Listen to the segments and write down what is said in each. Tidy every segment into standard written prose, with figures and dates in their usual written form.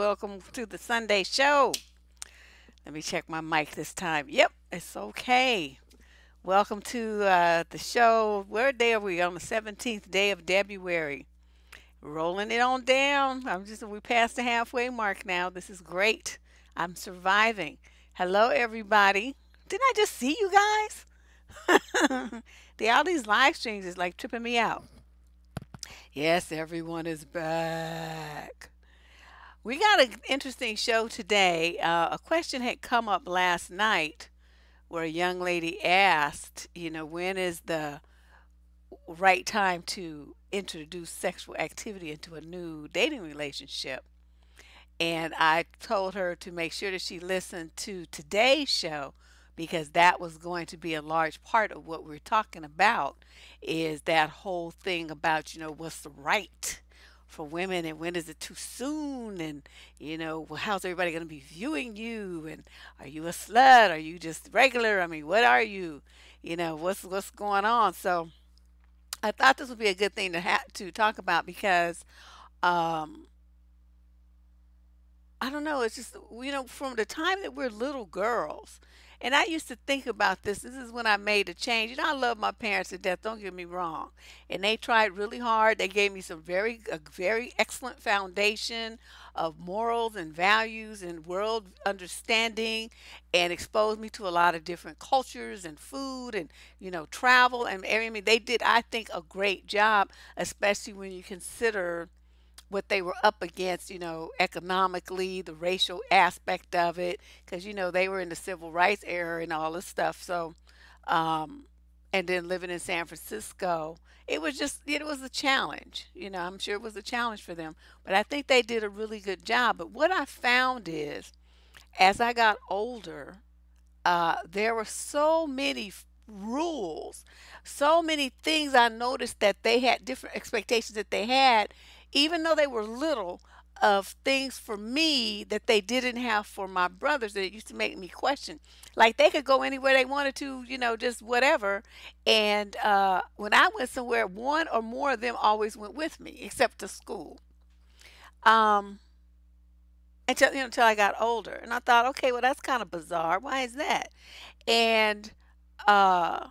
Welcome to the Sunday show. Let me check my mic this time. Yep, it's okay. Welcome to the show. What day are we on? The 17th day of Debruary. Rolling it on down. We passed the halfway mark now. This is great. I'm surviving. Hello, everybody. Didn't I just see you guys? All these live streams is like tripping me out. Yes, everyone is back. We got an interesting show today. A question had come up last night where a young lady asked, when is the right time to introduce sexual activity into a new dating relationship? And I told her to make sure that she listened to today's show because that was going to be a large part of what we're talking about is that whole thing about, what's the right for women and when is it too soon and well, how's everybody going to be viewing you and are you a slut, are you just regular, I mean, what are you, what's going on. So I thought this would be a good thing to talk about because um I don't know. It's just, from the time that we're little girls, and I used to think about this. This is when I made a change. I love my parents to death. Don't get me wrong. And they tried really hard. They gave me a very excellent foundation of morals and values and world understanding and exposed me to a lot of different cultures and food and, travel and everything. I mean, they did, I think, a great job, especially when you consider what they were up against, economically, the racial aspect of it, because, they were in the civil rights era and all this stuff. So, um, and then living in San Francisco, it was a challenge. I'm sure it was a challenge for them, but I think they did a really good job. But what I found is, as I got older, there were so many rules, so many things I noticed that they had different expectations that they had, even though they were little, of things for me that they didn't have for my brothers that it used to make me question. Like they could go anywhere they wanted to, just whatever. And when I went somewhere, one or more of them always went with me, except to school. Um, until I got older, and I thought, okay, well that's kind of bizarre. Why is that? And uh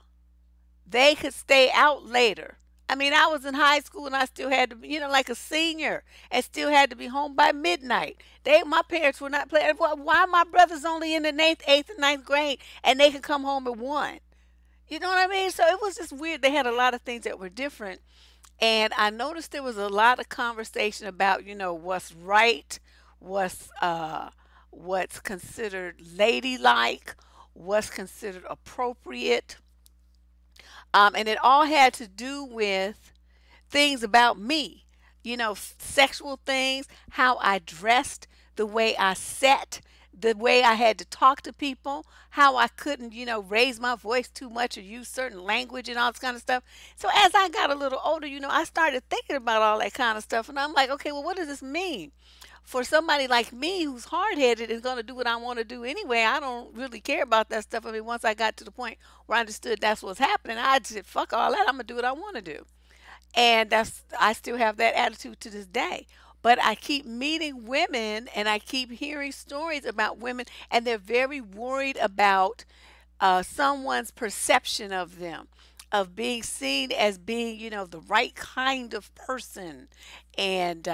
they could stay out later. I mean, I was in high school and I still had to be, like a senior, and still had to be home by midnight. My parents were not playing. Why my brothers only in the eighth, and ninth grade, and they could come home at one? You know what I mean? So it was just weird. They had a lot of things that were different, and I noticed there was a lot of conversation about, what's right, what's considered ladylike, what's considered appropriate, and it all had to do with things about me, sexual things, how I dressed, the way I sat, the way I had to talk to people, how I couldn't, raise my voice too much or use certain language and all this kind of stuff. So as I got a little older, I started thinking about all that kind of stuff. And I'm like, okay, well, what does this mean? For somebody like me who's hard headed and going to do what I want to do anyway, I don't really care about that stuff. I mean, once I got to the point where I understood that's what's happening, I said, fuck all that. I'm going to do what I want to do. And I still have that attitude to this day. But I keep meeting women and I keep hearing stories about women, and they're very worried about someone's perception of them, of being seen as being, the right kind of person, and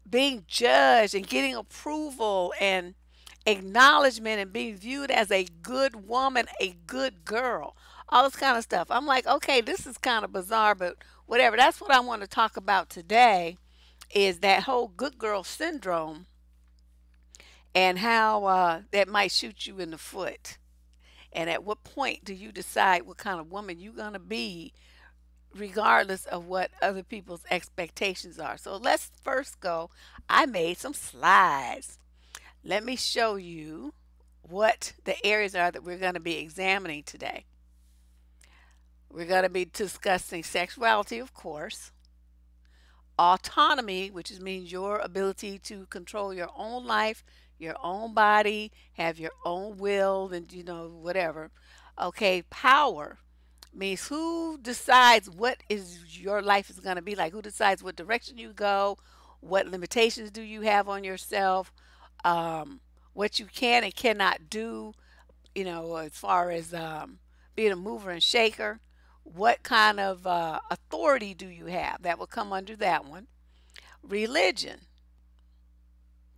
being judged and getting approval and acknowledgement and being viewed as a good woman, a good girl, all this kind of stuff. I'm like, okay, this is kind of bizarre, but whatever. That's what I want to talk about today is that whole good girl syndrome and how that might shoot you in the foot. And at what point do you decide what kind of woman you're going to be regardless of what other people's expectations are. So let's first go. I made some slides. Let me show you what the areas are that we're going to be examining today. We're going to be discussing sexuality, of course, autonomy, which means your ability to control your own life, your own body, have your own will, and whatever. Okay, power means who decides what is your life is going to be like, who decides what direction you go, What limitations do you have on yourself? What you can and cannot do, as far as being a mover and shaker. What kind of authority do you have? That will come under that one. Religion,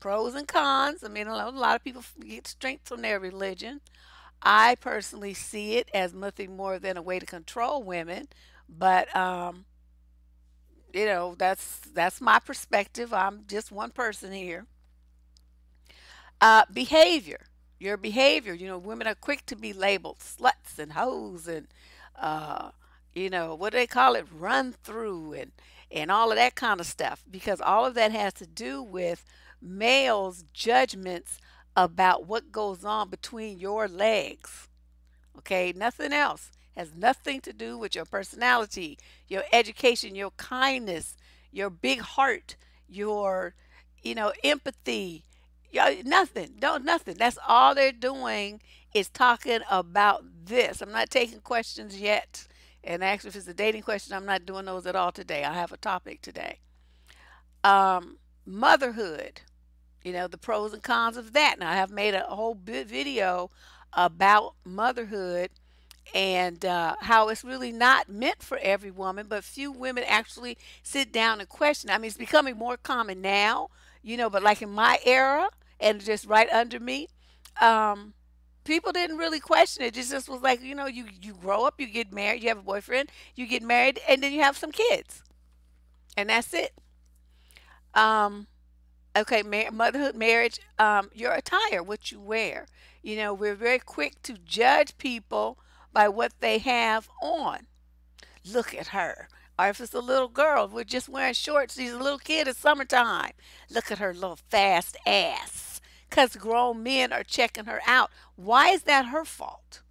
pros and cons. I mean, a lot of people get strength from their religion. I personally see it as nothing more than a way to control women, but that's my perspective. I'm just one person here. Behavior, your behavior. Women are quick to be labeled sluts and hoes and uh, what do they call it, run through and all of that kind of stuff, because all of that has to do with males' judgments about what goes on between your legs. Okay, nothing else. Has nothing to do with your personality, your education, your kindness, your big heart, your, empathy. Yeah, nothing. Don't nothing. That's all they're doing is talking about this. I'm not taking questions yet. And actually, if it's a dating question, I'm not doing those at all today. I have a topic today. Motherhood, the pros and cons of that. Now, I have made a whole video about motherhood and how it's really not meant for every woman, but few women actually sit down and question. I mean, it's becoming more common now, but like in my era and just right under me, um, people didn't really question it. It just was like, you grow up, you get married, you have a boyfriend, you get married, and then you have some kids, and that's it. Um, Okay, motherhood, marriage, your attire, what you wear. We're very quick to judge people by what they have on. Look at her. Or if it's a little girl, we're just wearing shorts. She's a little kid. It's summertime. Look at her little fast ass. Because grown men are checking her out. Why is that her fault?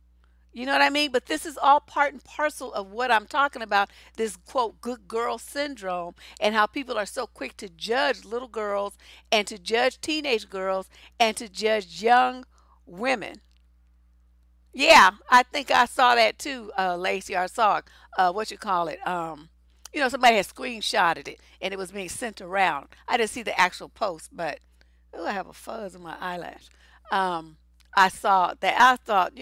You know what I mean? But this is all part and parcel of what I'm talking about, this quote, good girl syndrome, and how people are so quick to judge little girls and to judge teenage girls and to judge young women. Yeah, I think I saw that too, Lacey. I saw what you call it. Somebody had screenshotted it and it was being sent around. I didn't see the actual post, but oh, I have a fuzz in my eyelash. I saw that. I thought,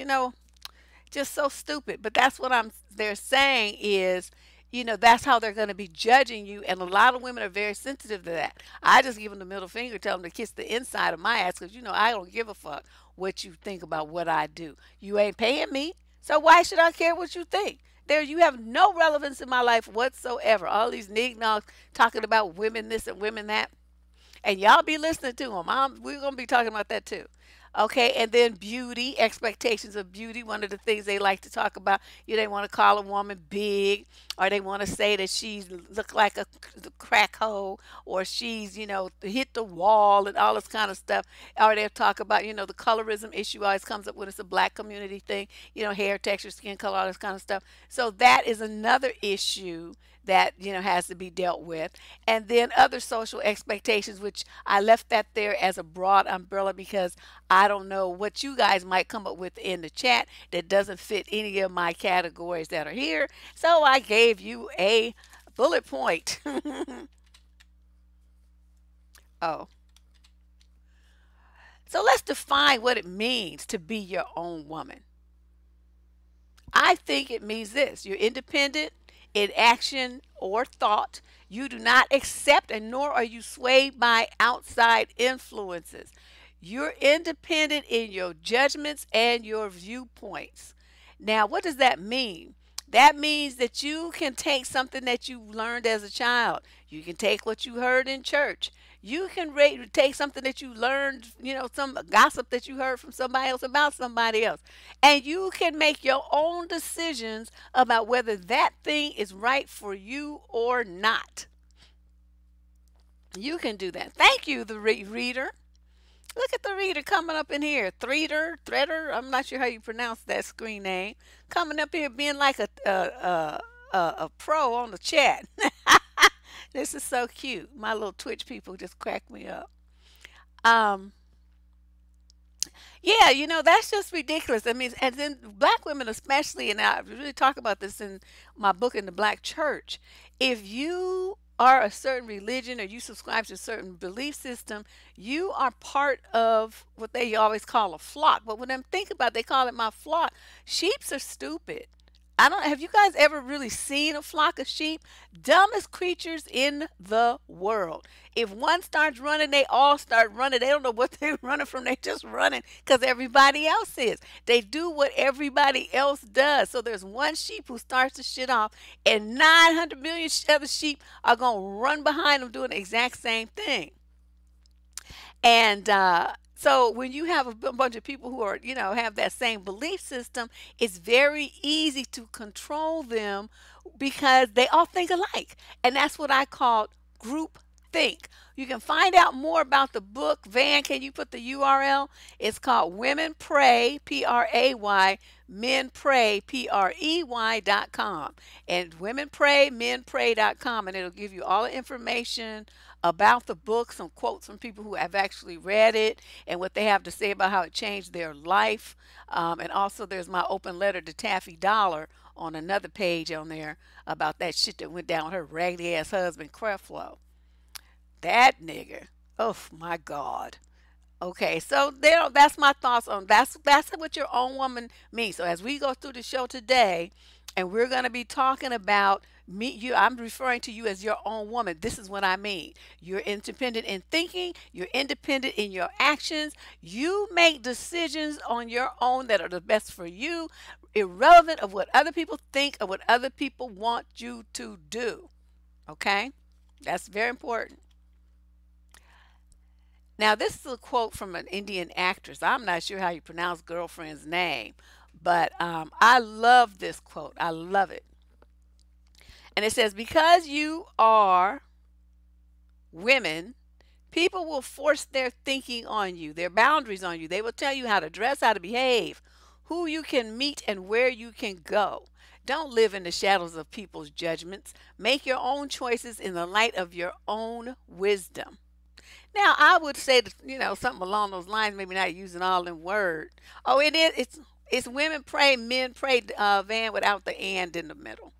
just so stupid. But that's what they're saying is, that's how they're going to be judging you. And a lot of women are very sensitive to that. I just give them the middle finger, tell them to kiss the inside of my ass because, I don't give a fuck what you think about what I do. You ain't paying me. So why should I care what you think? You have no relevance in my life whatsoever. All these nignogs talking about women this and women that. And y'all be listening to them. We're going to be talking about that too. Okay, and then beauty, expectations of beauty. One of the things they like to talk about, they want to call a woman big, or they want to say that she's look like a crack hole, or she's, hit the wall and all this kind of stuff. Or they'll talk about, the colorism issue always comes up when it's a black community thing, hair texture, skin color, all this kind of stuff. So that is another issue that has to be dealt with. And then other social expectations, which I left that there as a broad umbrella because I don't know what you guys might come up with in the chat that doesn't fit any of my categories that are here. So I gave you a bullet point. Oh, so let's define what it means to be your own woman. I think it means this: you're independent in action or thought. You do not accept and nor are you swayed by outside influences. You're independent in your judgments and your viewpoints. Now, what does that mean? That means that you can take something that you learned as a child. You can take what you heard in church. You can take something that you learned, some gossip that you heard from somebody else about somebody else. And you can make your own decisions about whether that thing is right for you or not. You can do that. Thank you, the reader. Look at the reader coming up in here. Threader. I'm not sure how you pronounce that screen name. Coming up here being like a pro on the chat. This is so cute. My little Twitch people just crack me up. Um, yeah, that's just ridiculous. I mean, and then black women especially, and I really talk about this in my book in the Black Church. If you are a certain religion or you subscribe to a certain belief system, you are part of what they always call a flock. But when them think about it, they call it my flock. Sheeps are stupid. I don't have you guys ever really seen a flock of sheep? Dumbest creatures in the world. If one starts running, they all start running. They don't know what they're running from. They just running because everybody else is. They do what everybody else does. So there's one sheep who starts the shit off, and 900 million other sheep are going to run behind them doing the exact same thing. And so when you have a bunch of people who are, have that same belief system, it's very easy to control them because they all think alike. And that's what I call group think. You can find out more about the book. Van, can you put the URL? It's called Women Pray, Pray, Men Pray, Prey.com. And Women Pray, Men Pray.com. And it'll give you all the information about the book, some quotes from people who have actually read it and what they have to say about how it changed their life. And also there's my open letter to Taffy Dollar on another page on there about that shit that went down with her raggedy ass husband, Creflo. That nigga. Oh my God. Okay, so there, that's my thoughts on that's what your own woman means. So as we go through the show today, and we're going to be talking about me, you. I'm referring to you as your own woman. This is what I mean. You're independent in thinking. You're independent in your actions. You make decisions on your own that are the best for you, irrelevant of what other people think or what other people want you to do. Okay, that's very important. Now, this is a quote from an Indian actress. I'm not sure how you pronounce girlfriend's name, but I love this quote. I love it. And it says, because you are women, people will force their thinking on you, their boundaries on you. They will tell you how to dress, how to behave, who you can meet, and where you can go. Don't live in the shadows of people's judgments. Make your own choices in the light of your own wisdom. Now, I would say that, something along those lines, maybe not using all them words. Oh, it is. It's women pray, men pray, Van, without the and in the middle.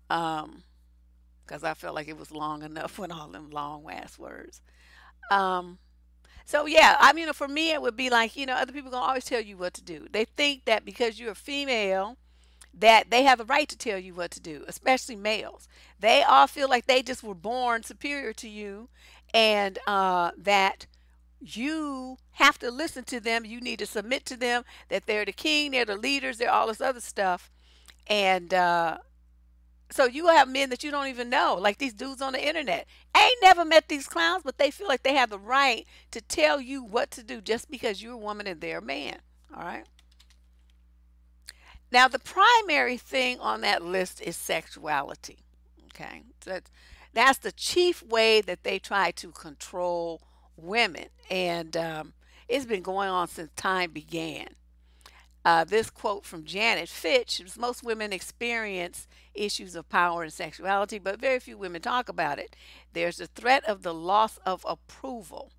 Because I felt like it was long enough with all them long ass words. Um, so yeah, I mean, for me, it would be like, other people gonna always tell you what to do. They think that because you're a female, that they have the right to tell you what to do, especially males. They all feel like they just were born superior to you, and that you have to listen to them. You need to submit to them, that they're the king, they're the leaders, they're all this other stuff. And so you have men that you don't even know, like these dudes on the internet. I ain't never met these clowns, but they feel like they have the right to tell you what to do just because you're a woman and they're a man. All right. Now, the primary thing on that list is sexuality. Okay, so that's the chief way that they try to control women, and it's been going on since time began. This quote from Janet Fitch is, most women experience issues of power and sexuality, but very few women talk about it. There's the threat of the loss of approval.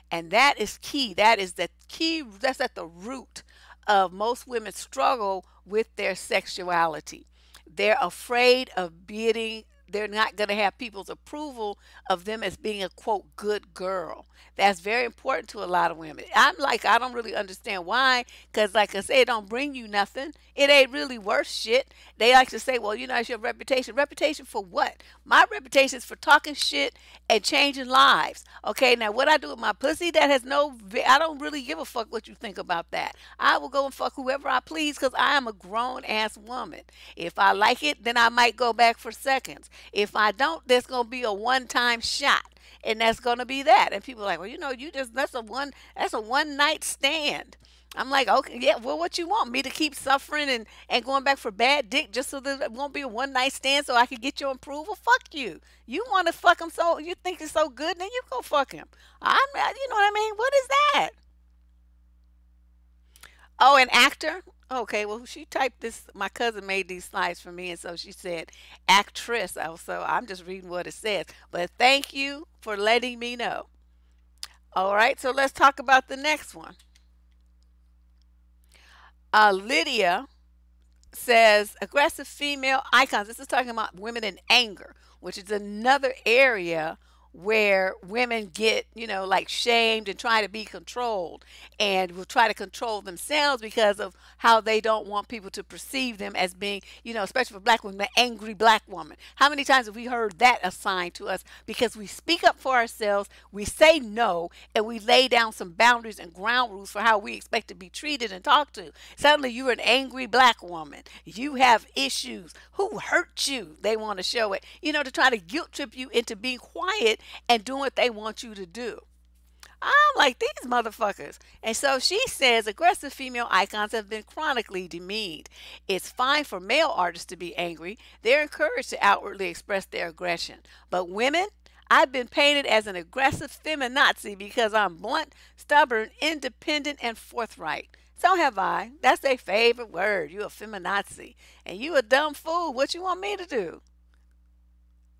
And that is key. That is the key. That's at the root of most women's struggle with their sexuality. They're afraid of being, they're not going to have people's approval of them as being a quote good girl. That's very important to a lot of women. I'm like, I don't really understand why, because like I say, it don't bring you nothing. It ain't really worth shit. They like to say, well, it's your reputation. Reputation for what? My reputation is for talking shit and changing lives. Okay, now what I do with my pussy, that has no, I don't really give a fuck what you think about that. I will go and fuck whoever I please because I am a grown ass woman. If I like it, then I might go back for seconds. If I don't, there's going to be a one-time shot. And that's going to be that. And people are like, well, that's a one night stand. I'm like, okay, yeah, well, what you want me to keep suffering and going back for bad dick just so that it won't be a one night stand so I can get your approval? Fuck you. You want to fuck him, so you think it's so good, then you go fuck him. You know what I mean? What is that? Oh, an actor? Okay, well, she typed this. My cousin made these slides for me, and so she said actress. So I'm just reading what it says. But thank you for letting me know. All right, so let's talk about the next one. Lydia says aggressive female icons. This is talking about women in anger which is another area where women get, like shamed and try to be controlled and will try to control themselves because of how they don't want people to perceive them as being, especially for black women, the angry black woman. How many times have we heard that assigned to us because we speak up for ourselves, we say no, and we lay down some boundaries and ground rules for how we expect to be treated and talked to. Suddenly you're an angry black woman. You have issues. Who hurt you? They want to show it, to try to guilt trip you into being quiet and doing what they want you to do. I'm like, these motherfuckers. And so she says aggressive female icons have been chronically demeaned. It's fine for male artists to be angry. They're encouraged to outwardly express their aggression. But women, I've been painted as an aggressive feminazi because I'm blunt, stubborn, independent, and forthright. So have I. That's their favorite word. You a feminazi. And you a dumb fool. What you want me to do?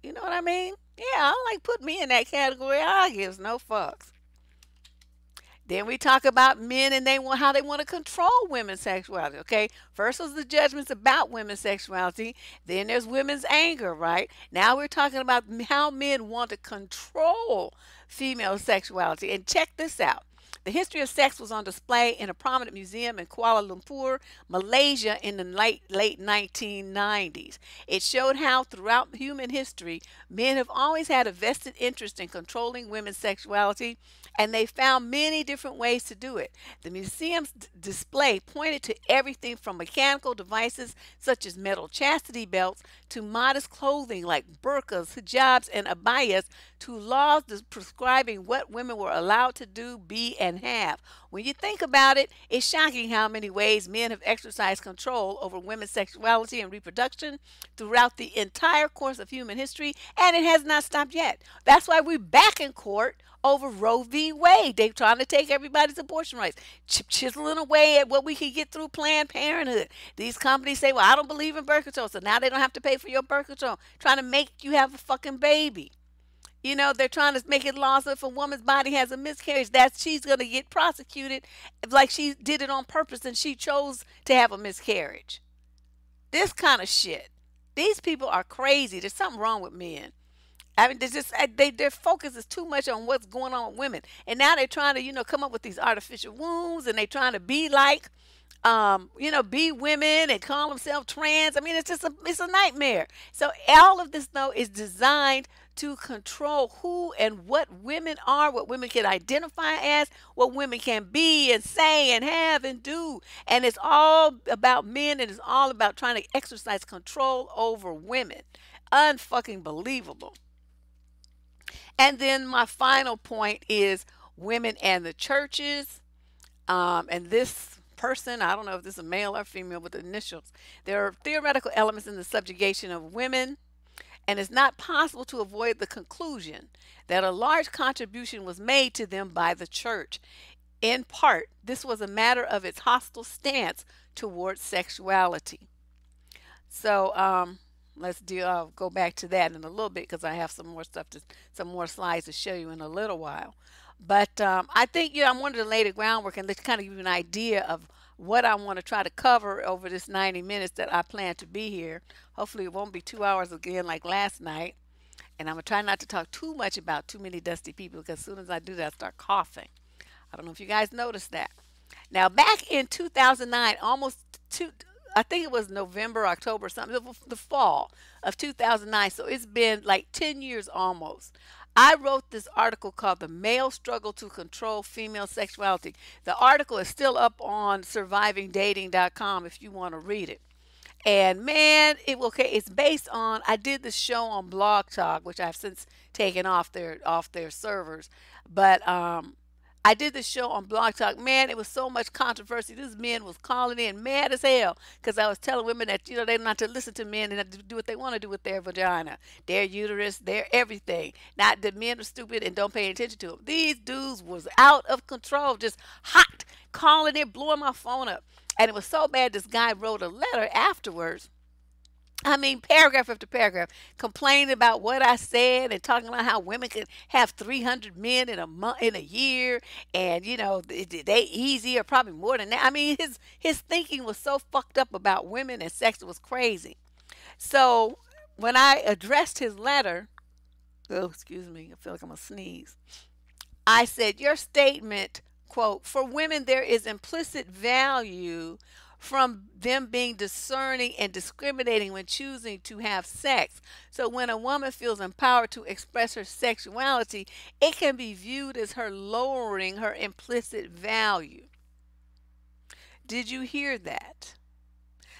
You know what I mean? Yeah, I like put me in that category. I gives no fucks. Then we talk about men and they want how they want to control women's sexuality. Okay, first was the judgments about women's sexuality. Then there's women's anger. Right now we're talking about how men want to control female sexuality. And check this out. The history of sex was on display in a prominent museum in Kuala Lumpur, Malaysia in the late 1990s. It showed how throughout human history, men have always had a vested interest in controlling women's sexuality, and they found many different ways to do it. The museum's display pointed to everything from mechanical devices such as metal chastity belts to modest clothing like burqas, hijabs, and abayas to laws prescribing what women were allowed to do, be, and have. When you think about it, it's shocking how many ways men have exercised control over women's sexuality and reproduction throughout the entire course of human history, and it has not stopped yet. That's why we're back in court over Roe v. Wade. They're trying to take everybody's abortion rights, chiseling away at what we can get through Planned Parenthood. These companies say, well, I don't believe in birth control, so now they don't have to pay for your birth control, trying to make you have a fucking baby. They're trying to make it law so if a woman's body has a miscarriage, that she's going to get prosecuted like she did it on purpose and she chose to have a miscarriage. This kind of shit. These people are crazy. There's something wrong with men. I mean, their focus is too much on what's going on with women, and now they're trying to come up with these artificial wombs, and they're trying to be like, be women and call themselves trans. I mean, it's a nightmare. So all of this though is designed to control who and what women are, what women can identify as, what women can be and say and have and do. And it's all about men and it's all about trying to exercise control over women. Unfucking believable. And then my final point is women and the churches. And this person, I don't know if this is a male or female with the initials, there are theoretical elements in the subjugation of women, and it's not possible to avoid the conclusion that a large contribution was made to them by the church. In part, this was a matter of its hostile stance towards sexuality. So, I'll go back to that in a little bit because I have some more slides to show you in a little while. But I think, I wanted to lay the groundwork and let kind of give you an idea of what I want to try to cover over this 90 minutes that I plan to be here. Hopefully it won't be 2 hours again like last night. And I'm going to try not to talk too much about too many dusty people because as soon as I do that, I start coughing. I don't know if you guys noticed that. Now, back in 2009, I think it was November, October, something, the fall of 2009. So it's been like 10 years almost. I wrote this article called The Male Struggle to Control Female Sexuality. The article is still up on survivingdating.com if you want to read it. And man, it's based on, I did this show on Blog Talk, which I've since taken off their servers. But I did this show on Blog Talk. Man, it was so much controversy. These men was calling in mad as hell because I was telling women that, they're not to listen to men and to do what they want to do with their vagina, their uterus, their everything. Not that men are stupid and don't pay attention to them. These dudes was out of control, just hot, calling in, blowing my phone up. And it was so bad, this guy wrote a letter afterwards. I mean, paragraph after paragraph, complaining about what I said and talking about how women could have 300 men in a year, and they easy or probably more than that. I mean, his thinking was so fucked up about women and sex, it was crazy. So when I addressed his letter, oh, excuse me, I feel like I'm going to sneeze. I said, your statement, quote, for women, there is implicit value from them being discerning and discriminating when choosing to have sex. So when a woman feels empowered to express her sexuality, it can be viewed as her lowering her implicit value. Did you hear that?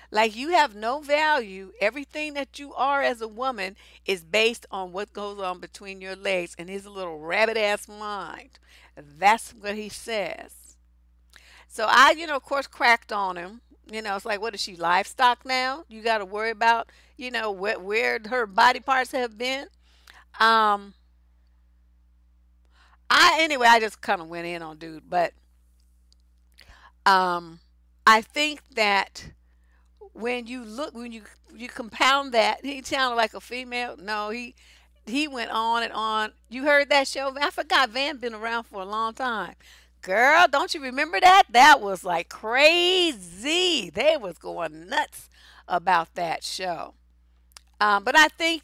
Like you have no value. Everything that you are as a woman is based on what goes on between your legs in his little rabbit ass mind. That's what he says. So I, of course, cracked on him. It's like, what is she, livestock now? You got to worry about, where her body parts have been. Um, I just kind of went in on dude, but um, I think that when you compound that, he sounded like a female. No, he went on and on. You heard that show? I forgot Van been around for a long time. Girl, don't you remember that? That was like crazy. They was going nuts about that show. But I think,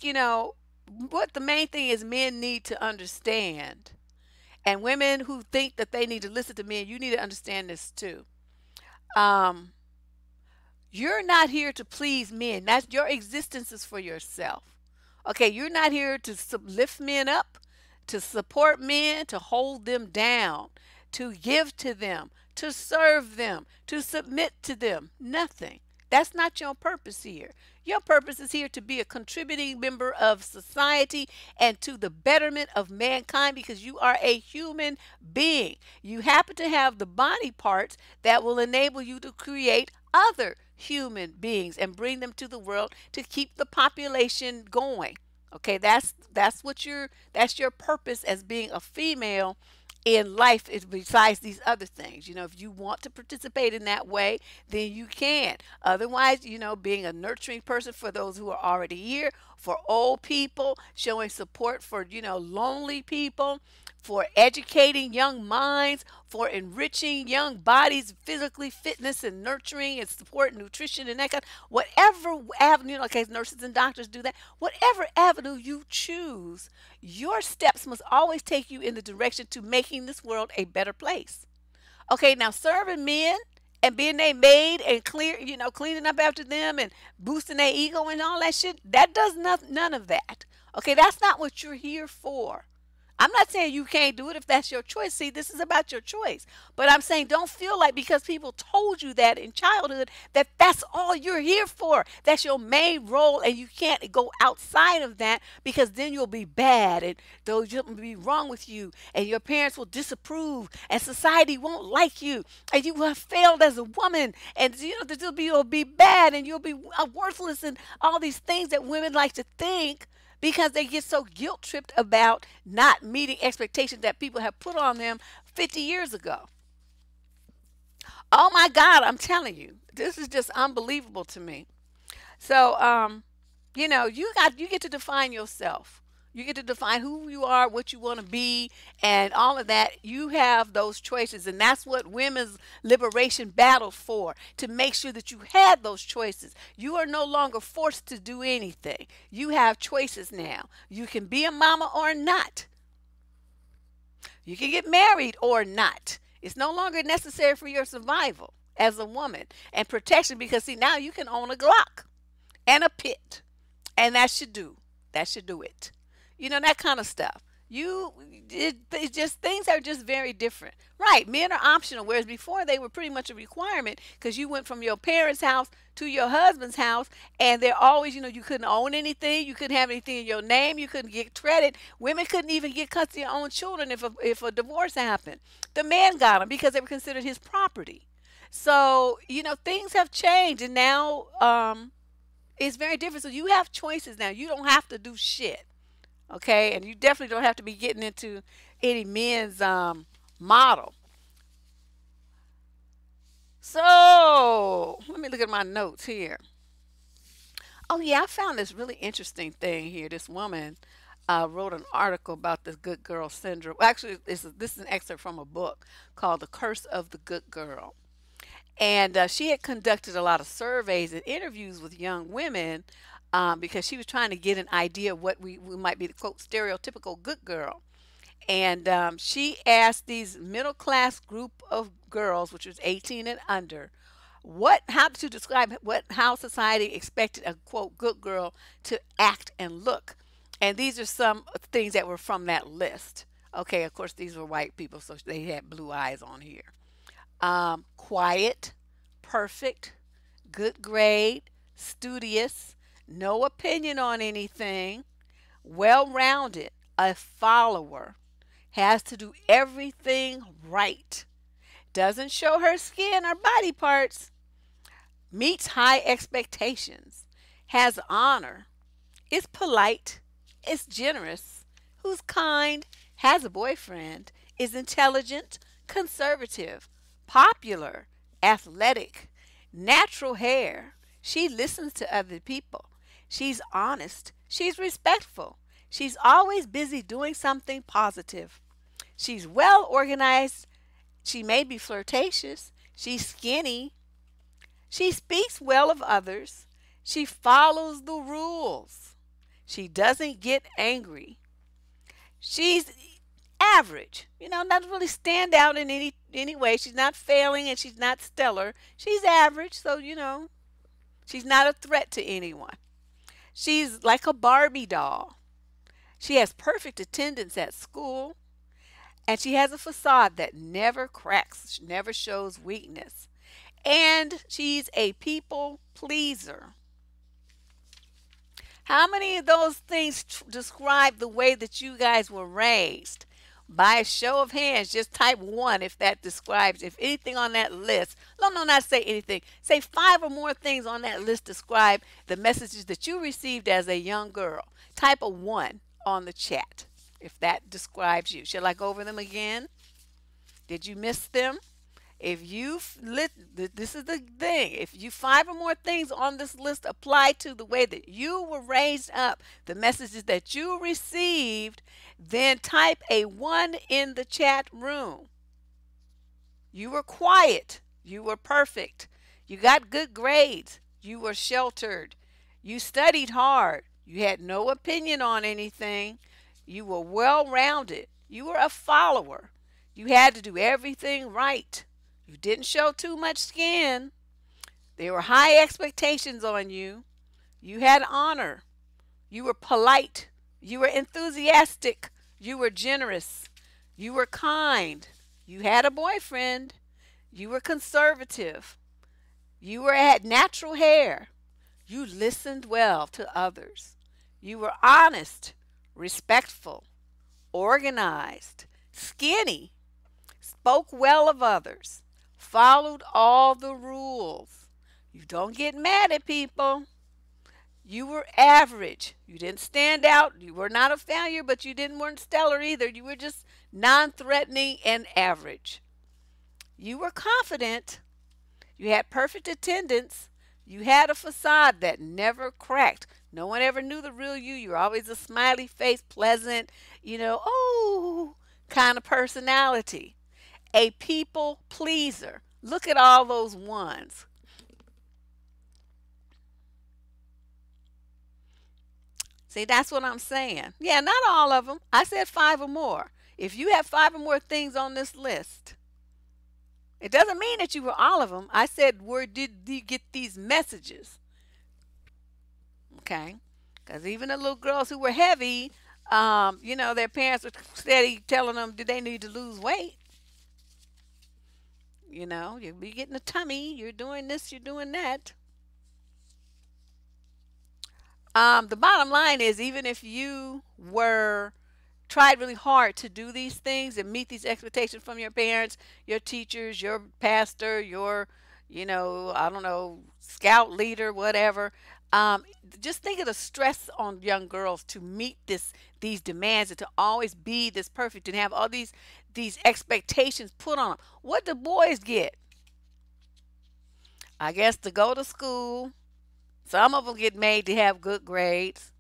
what the main thing is men need to understand. And women who think that they need to listen to men, you need to understand this too. Um, You're not here to please men. That's your existence is for yourself. Okay, you're not here to lift men up, to support men, to hold them down, to give to them, to serve them, to submit to them. Nothing. That's not your purpose here. Your purpose is here to be a contributing member of society and to the betterment of mankind because you are a human being. You happen to have the body parts that will enable you to create other human beings and bring them to the world to keep the population going. Okay, that's your purpose as being a female in life is besides these other things. If you want to participate in that way, then you can. Otherwise, being a nurturing person for those who are already here, for old people, showing support for, lonely people, for educating young minds, for enriching young bodies, physically fitness and nurturing and support nutrition and that kind, whatever avenue, like as nurses and doctors do that, whatever avenue you choose, your steps must always take you in the direction to making this world a better place. Okay, now serving men and being they maid and cleaning up after them and boosting their ego and all that shit, that does none of that. Okay, that's not what you're here for. I'm not saying you can't do it if that's your choice. See, this is about your choice. But I'm saying don't feel like because people told you that in childhood that that's all you're here for. That's your main role and you can't go outside of that because then you'll be bad and they'll be wrong with you and your parents will disapprove and society won't like you and you will have failed as a woman and that you'll be bad and you'll be worthless and all these things that women like to think because they get so guilt tripped about not meeting expectations that people have put on them 50 years ago. Oh my God, I'm telling you, this is just unbelievable to me. So, you get to define yourself. You get to define who you are, what you want to be, and all of that. You have those choices, and that's what women's liberation battled for, to make sure that you had those choices. You are no longer forced to do anything. You have choices now. You can be a mama or not. You can get married or not. It's no longer necessary for your survival as a woman and protection because, see, now you can own a Glock and a pit, and that should do. That should do it. That kind of stuff. It's just things are just very different. Right, men are optional, whereas before they were pretty much a requirement because you went from your parents' house to your husband's house, and they're always, you couldn't own anything, you couldn't have anything in your name, you couldn't get credit. Women couldn't even get custody of their own children if a divorce happened. The man got them because they were considered his property. So, things have changed, and now it's very different. So you have choices now. You don't have to do shit. Okay, and you definitely don't have to be getting into any men's model. So let me look at my notes here. Oh yeah, I found this really interesting thing here. This woman wrote an article about this good girl syndrome. Actually, this is an excerpt from a book called "The Curse of the Good Girl," and she had conducted a lot of surveys and interviews with young women because she was trying to get an idea of what we might be the quote stereotypical good girl. And she asked these middle class group of girls, which was 18 and under, what how to describe what how society expected a quote good girl to act and look. And these are some things that were from that list. Okay, of course these were white people, so they had blue eyes on here. Quiet, perfect, good grade, studious, no opinion on anything, well rounded, a follower, has to do everything right, doesn't show her skin or body parts, meets high expectations, has honor, is polite, is generous, who's kind, has a boyfriend, is intelligent, conservative, popular, athletic, natural hair. She listens to other people. She's honest. She's respectful. She's always busy doing something positive. She's well organized. She may be flirtatious. She's skinny. She speaks well of others. She follows the rules. She doesn't get angry. She's average. Not really stand out in any way. She's not failing and she's not stellar. She's average, so she's not a threat to anyone. She's like a Barbie doll. She has perfect attendance at school, and she has a facade that never cracks, never shows weakness. And she's a people pleaser. How many of those things describe the way that you guys were raised? By a show of hands, just type one if that describes, if anything on that list. No, no, not say anything. Say five or more things on that list describe the messages that you received as a young girl. Type a one on the chat if that describes you. Shall I go over them again? Did you miss them? If you this is the thing. If you five or more things on this list apply to the way that you were raised up, the messages that you received, then type a one in the chat room. You were quiet. You were perfect. You got good grades. You were sheltered. You studied hard. You had no opinion on anything. You were well rounded. You were a follower. You had to do everything right. You didn't show too much skin. There were high expectations on you. You had honor. You were polite. You were enthusiastic. You were generous. You were kind. You had a boyfriend. You were conservative. You had natural hair. You listened well to others. You were honest, respectful, organized, skinny, spoke well of others, followed all the rules. You don't get mad at people. You were average. You didn't stand out. You were not a failure, but you weren't stellar either. You were just non-threatening and average. You were confident. You had perfect attendance. You had a facade that never cracked. No one ever knew the real you. You were always a smiley face, pleasant, oh, kind of personality. A people pleaser. Look at all those ones. See, that's what I'm saying. Yeah, not all of them. I said five or more. If you have five or more things on this list, it doesn't mean that you were all of them. I said, where did you get these messages? Okay. Because even the little girls who were heavy, their parents were steady telling them did they need to lose weight. You'll be getting a tummy. You're doing this, you're doing that. The bottom line is even if you were tried really hard to do these things and meet these expectations from your parents, your teachers, your pastor, your, I don't know, scout leader, whatever. Just think of the stress on young girls to meet these demands and to always be this perfect and have all these expectations put on them. What do boys get? I guess to go to school. Some of them get made to have good grades.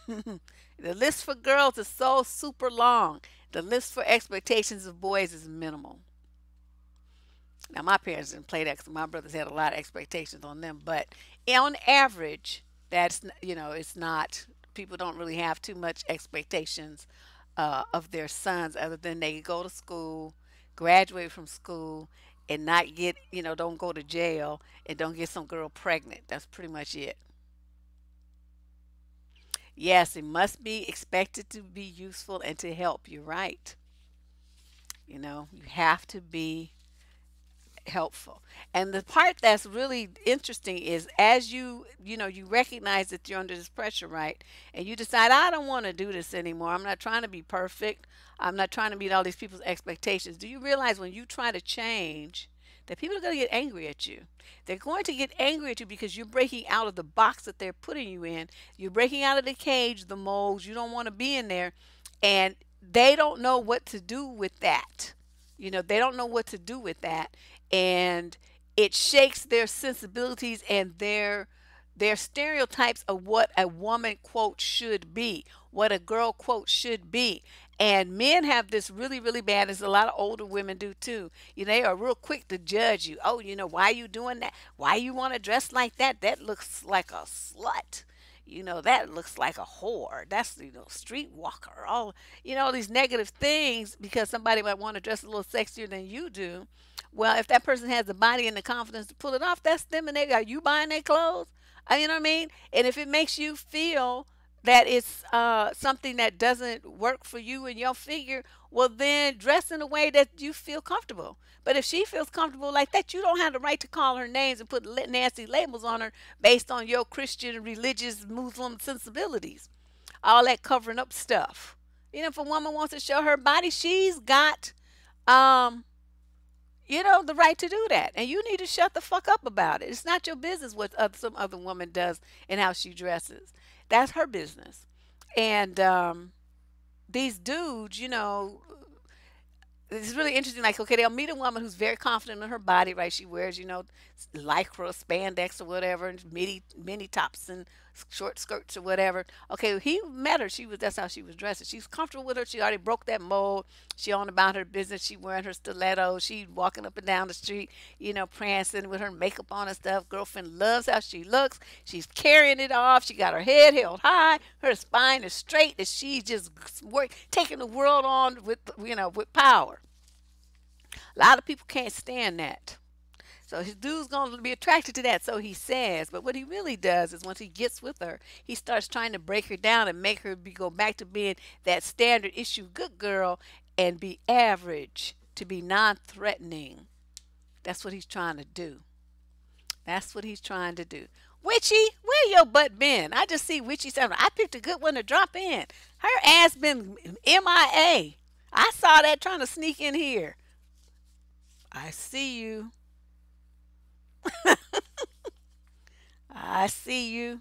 The list for girls is so super long. The list for expectations of boys is minimal. Now, my parents didn't play that because my brothers had a lot of expectations on them. But on average, it's not, people don't really have too much expectations of their sons other than they go to school, graduate from school, and not get, don't go to jail and don't get some girl pregnant. That's pretty much it. Yes, it must be expected to be useful and to help. You're right. You have to be helpful. And the part that's really interesting is as you recognize that you're under this pressure, right? And you decide, I don't want to do this anymore. I'm not trying to be perfect. I'm not trying to meet all these people's expectations. Do you realize when you try to change that people are going to get angry at you? They're going to get angry at you because you're breaking out of the box that they're putting you in. You're breaking out of the cage, the molds. You don't want to be in there. And they don't know what to do with that. They don't know what to do with that, and it shakes their sensibilities and their stereotypes of what a woman quote should be, what a girl quote should be. And men have this really, really bad, as a lot of older women do too. They are real quick to judge you. Oh, why you doing that? Why you want to dress like that? That looks like a slut. That looks like a whore. That's, streetwalker. All these negative things because somebody might want to dress a little sexier than you do. Well, if that person has the body and the confidence to pull it off, that's them, and are you buying their clothes? You know what I mean? And if it makes you feel that it's something that doesn't work for you and your figure, well, then dress in a way that you feel comfortable. But if she feels comfortable like that, you don't have the right to call her names and put nasty labels on her based on your Christian, religious, Muslim sensibilities. All that covering up stuff. If a woman wants to show her body, she's got um, the right to do that. And you need to shut the fuck up about it. It's not your business what some other woman does and how she dresses. That's her business. And these dudes, it's really interesting. Like, okay, they'll meet a woman who's very confident in her body, right? She wears, lycra, spandex, or whatever, and mini tops and short skirts or whatever. Okay, he met her. That's how she was dressing. She's comfortable with her. She already broke that mold. She on about her business. She wearing her stilettos. She walking up and down the street, prancing with her makeup on and stuff. Girlfriend loves how she looks. She's carrying it off. She got her head held high. Her spine is straight. And she's just taking the world on with power. A lot of people can't stand that. So his dude's going to be attracted to that, so he says. But what he really does is once he gets with her, he starts trying to break her down and make her go back to being that standard issue good girl and be average, to be non-threatening. That's what he's trying to do. That's what he's trying to do. Witchy, where your butt been? I just see Witchy saying, I picked a good one to drop in. Her ass been MIA. I saw that trying to sneak in here. I see you. I see you.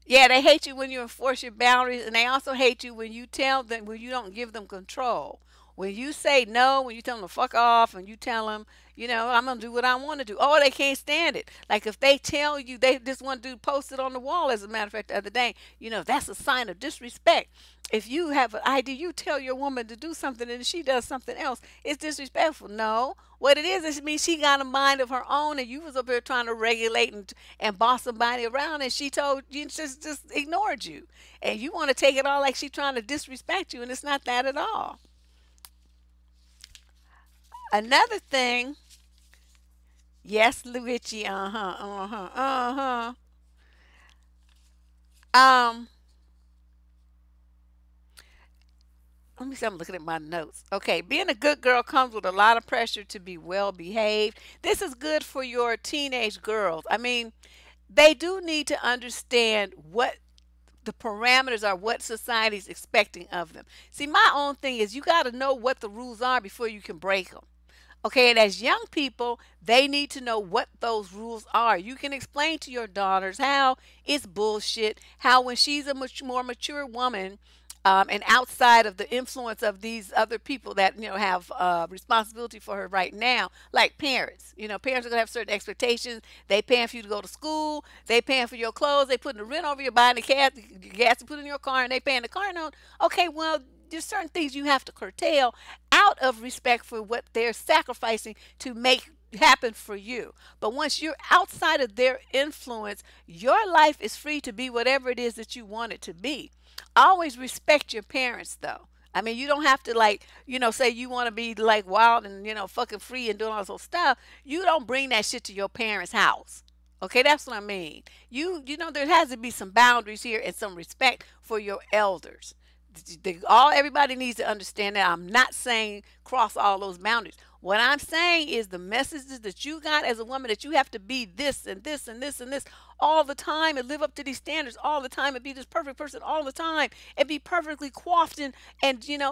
Yeah, they hate you when you enforce your boundaries, and they also hate you when when you don't give them control. When you say no, when you tell them to fuck off, and you tell them, I'm gonna do what I want to do. Oh, they can't stand it. Like if they tell you, this one dude posted on the wall, as a matter of fact, the other day, that's a sign of disrespect. If you have an idea, you tell your woman to do something and she does something else, it's disrespectful. No, what it is, it means she got a mind of her own, and you was up here trying to regulate and boss somebody around, and she told you, just ignored you, and you want to take it all like she trying to disrespect you, and it's not that at all. Another thing, yes, Luigi, Um, let me see. I'm looking at my notes. Okay, being a good girl comes with a lot of pressure to be well behaved. This is good for your teenage girls. I mean, they do need to understand what the parameters are, what society's expecting of them. See, my own thing is you got to know what the rules are before you can break them. Okay, and as young people, they need to know what those rules are. You can explain to your daughters how it's bullshit, how when she's a more mature woman, and outside of the influence of these other people that have responsibility for her right now, like parents. Parents are gonna have certain expectations. They paying for you to go to school. They paying for your clothes. They putting the rent over your body, the gas to put in your car, and they paying the car note. Okay, well, there's certain things you have to curtail out of respect for what they're sacrificing to make happen for you. But once you're outside of their influence, your life is free to be whatever it is that you want it to be. Always respect your parents, though. I mean, you don't have to, like, say you want to be like wild and, fucking free and doing all this whole stuff. You don't bring that shit to your parents' house. Okay, that's what I mean. There has to be some boundaries here and some respect for your elders. Everybody needs to understand that. I'm not saying cross all those boundaries. What I'm saying is the messages that you got as a woman, that you have to be this and this and this and this all the time and live up to these standards all the time and be this perfect person all the time and be perfectly coiffed and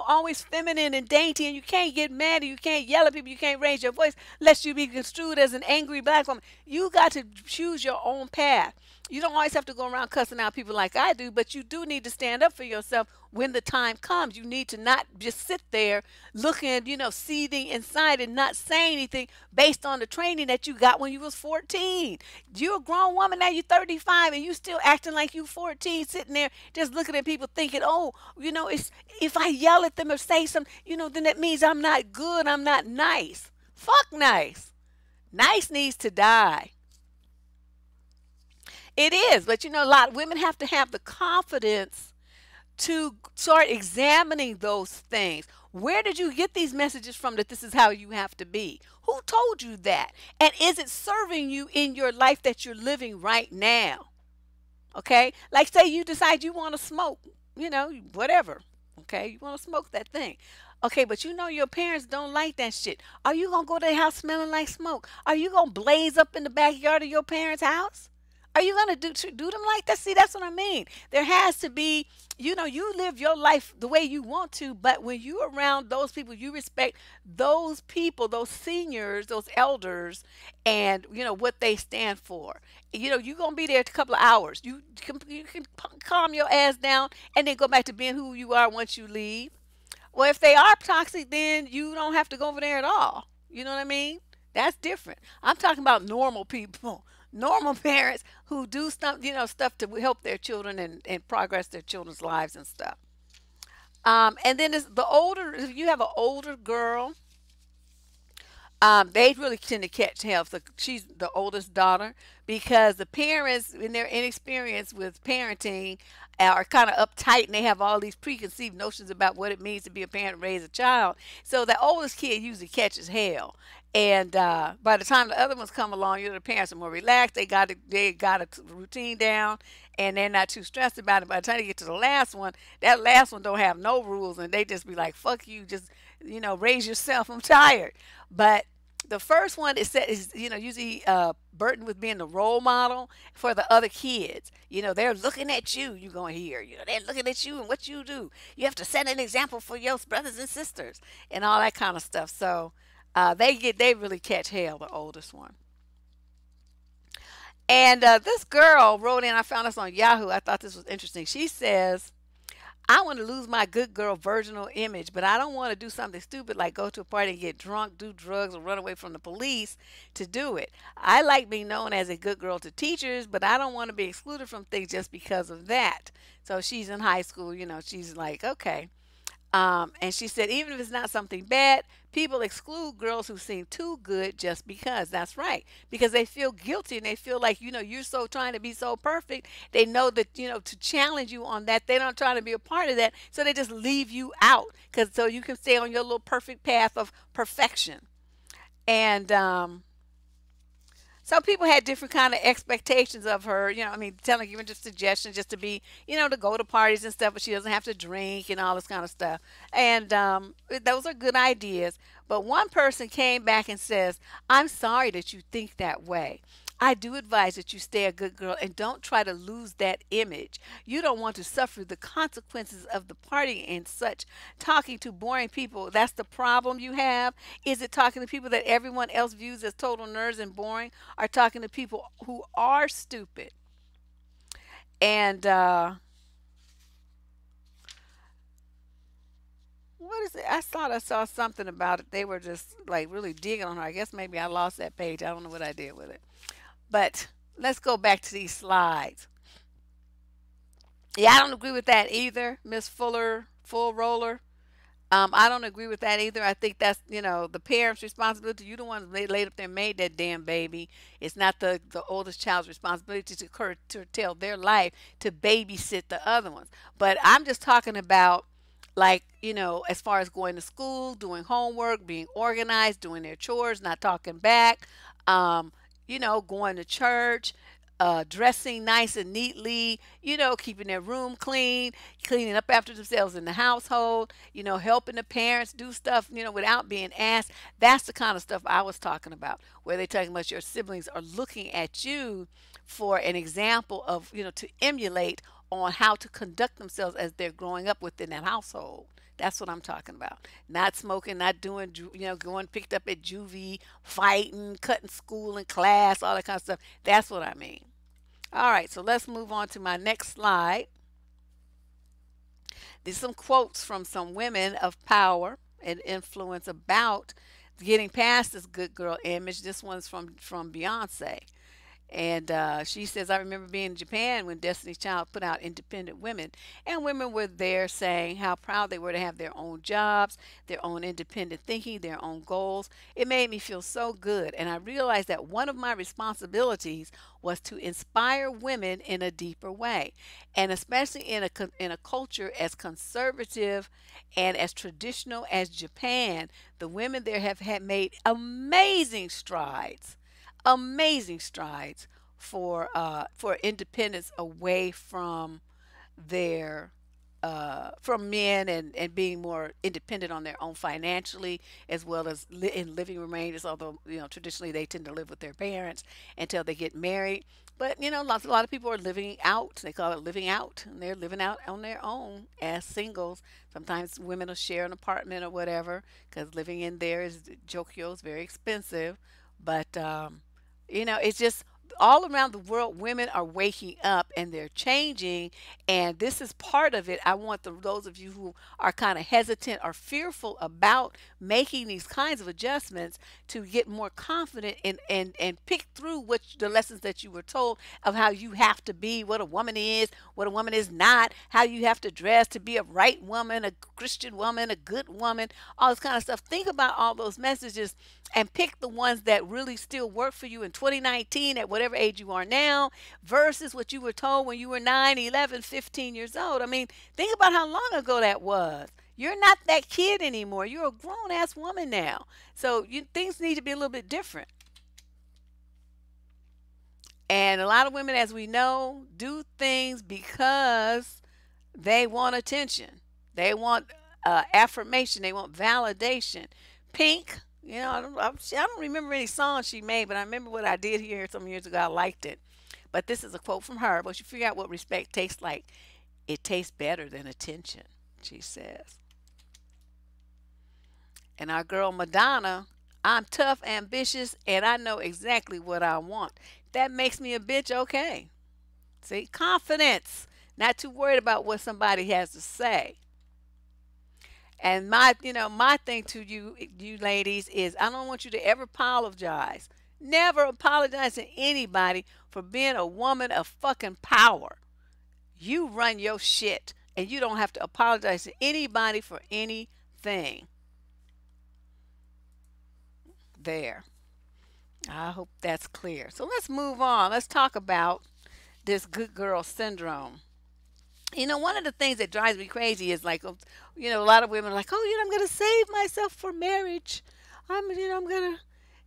always feminine and dainty, and you can't get mad and you can't yell at people, you can't raise your voice lest you be construed as an angry black woman. You got to choose your own path. You don't always have to go around cussing out people like I do, but you do need to stand up for yourself when the time comes. You need to not just sit there looking, seething inside and not say anything based on the training that you got when you was 14. You're a grown woman now, you're 35, and you still acting like you 14, sitting there just looking at people thinking, oh, it's if I yell at them or say something, then that means I'm not good, I'm not nice. Fuck nice. Nice needs to die. It is, but a lot of women have to have the confidence to start examining those things. Where did you get these messages from that this is how you have to be? Who told you that? And is it serving you in your life that you're living right now? Okay? Like, say you decide you want to smoke, whatever. Okay? You want to smoke that thing. Okay, but your parents don't like that shit. Are you going to go to their house smelling like smoke? Are you going to blaze up in the backyard of your parents' house? Are you going to do them like that? See, that's what I mean. There has to be, you live your life the way you want to, but when you're around those people, you respect those people, those seniors, those elders, and, what they stand for. You're going to be there a couple of hours. You can calm your ass down and then go back to being who you are once you leave. Well, if they are toxic, then you don't have to go over there at all. You know what I mean? That's different. I'm talking about normal people, normal parents who do stuff, stuff to help their children and progress their children's lives and stuff. And then if you have an older girl, they really tend to catch hell. So she's the oldest daughter because the parents, in their inexperience with parenting, are kind of uptight and they have all these preconceived notions about what it means to be a parent and raise a child. So the oldest kid usually catches hell. And by the time the other ones come along, the parents are more relaxed. They got a routine down, and they're not too stressed about it. By the time they get to the last one, that last one don't have no rules, and they just be like, "Fuck you, just raise yourself. I'm tired." But the first one is usually burdened with being the role model for the other kids. They're looking at you. You're going here. They're looking at you and what you do. You have to set an example for your brothers and sisters and all that kind of stuff. So they really catch hell, the oldest one. And this girl wrote in. I found this on Yahoo. I thought this was interesting. She says, I want to lose my good girl virginal image, but I don't want to do something stupid like go to a party and get drunk, do drugs, or run away from the police to do it. I like being known as a good girl to teachers, but I don't want to be excluded from things just because of that. So she's in high school, she's like, okay. And she said, even if it's not something bad, people exclude girls who seem too good just because. That's right. Because they feel guilty and they feel like, you're so trying to be so perfect. They know that, to challenge you on that, they're not trying to be a part of that. So they just leave you out so you can stay on your little perfect path of perfection. And so people had different kind of expectations of her, telling, giving just suggestions just to be, to go to parties and stuff, but she doesn't have to drink and all this kind of stuff. And those are good ideas. But one person came back and says, I'm sorry that you think that way. I do advise that you stay a good girl and don't try to lose that image. You don't want to suffer the consequences of the party and such. Talking to boring people, that's the problem you have. Is it talking to people that everyone else views as total nerds and boring, or talking to people who are stupid? And what is it? I thought I saw something about it. They were just like really digging on her. I guess maybe I lost that page. I don't know what I did with it. But let's go back to these slides. Yeah, I don't agree with that either, Miss Full Roller. I don't agree with that either. I think that's, the parents' responsibility. You the ones they laid up there and made that damn baby. It's not the oldest child's responsibility to tell their life to babysit the other ones. But I'm just talking about, like, as far as going to school, doing homework, being organized, doing their chores, not talking back, um, going to church, dressing nice and neatly, keeping their room clean, cleaning up after themselves in the household, helping the parents do stuff, without being asked. That's the kind of stuff I was talking about, where they're talking about your siblings are looking at you for an example of, to emulate on how to conduct themselves as they're growing up within that household. That's what I'm talking about. Not smoking, not doing, going picked up at juvie, fighting, cutting school and class, all that kind of stuff. That's what I mean. All right, so let's move on to my next slide. These are some quotes from some women of power and influence about getting past this good girl image. This one's from Beyonce. And she says, I remember being in Japan when Destiny's Child put out Independent Women. And women were there saying how proud they were to have their own jobs, their own independent thinking, their own goals. It made me feel so good. And I realized that one of my responsibilities was to inspire women in a deeper way. And especially in a culture as conservative and as traditional as Japan, the women there have had made amazing strides for independence away their from men, and being more independent on their own financially, as well as in living arrangements. Although traditionally they tend to live with their parents until they get married. But a lot of people are living out. They call it living out, and they're living out on their own as singles. Sometimes women will share an apartment or whatever, because living in there is Jokyo is very expensive. But it's just all around the world, women are waking up and they're changing. And this is part of it. I want those of you who are kind of hesitant or fearful about making these kinds of adjustments to get more confident and pick through the lessons that you were told of how you have to be, what a woman is not, how you have to dress to be a right woman, a Christian woman, a good woman, all this kind of stuff. Think about all those messages and pick the ones that really still work for you in 2019 at whatever age you are now versus what you were told when you were 9, 11, 15 years old. I mean, think about how long ago that was. You're not that kid anymore. You're a grown ass woman now. So things need to be a little bit different. And a lot of women, as we know, do things because they want attention. They want affirmation. They want validation. Pink, I don't remember any songs she made, but I remember what I did hear some years ago. I liked it. But this is a quote from her. But you figure out what respect tastes like. It tastes better than attention, she says. And our girl Madonna, I'm tough, ambitious, and I know exactly what I want. That makes me a bitch, okay. See, confidence. Not too worried about what somebody has to say. And my thing to you ladies is I don't want you to ever apologize. Never apologize to anybody for being a woman of fucking power. You run your shit, and you don't have to apologize to anybody for anything. There. I hope that's clear. So let's move on. Let's talk about this good girl syndrome. One of the things that drives me crazy is like, a lot of women are like, oh, I'm going to save myself for marriage. I'm going to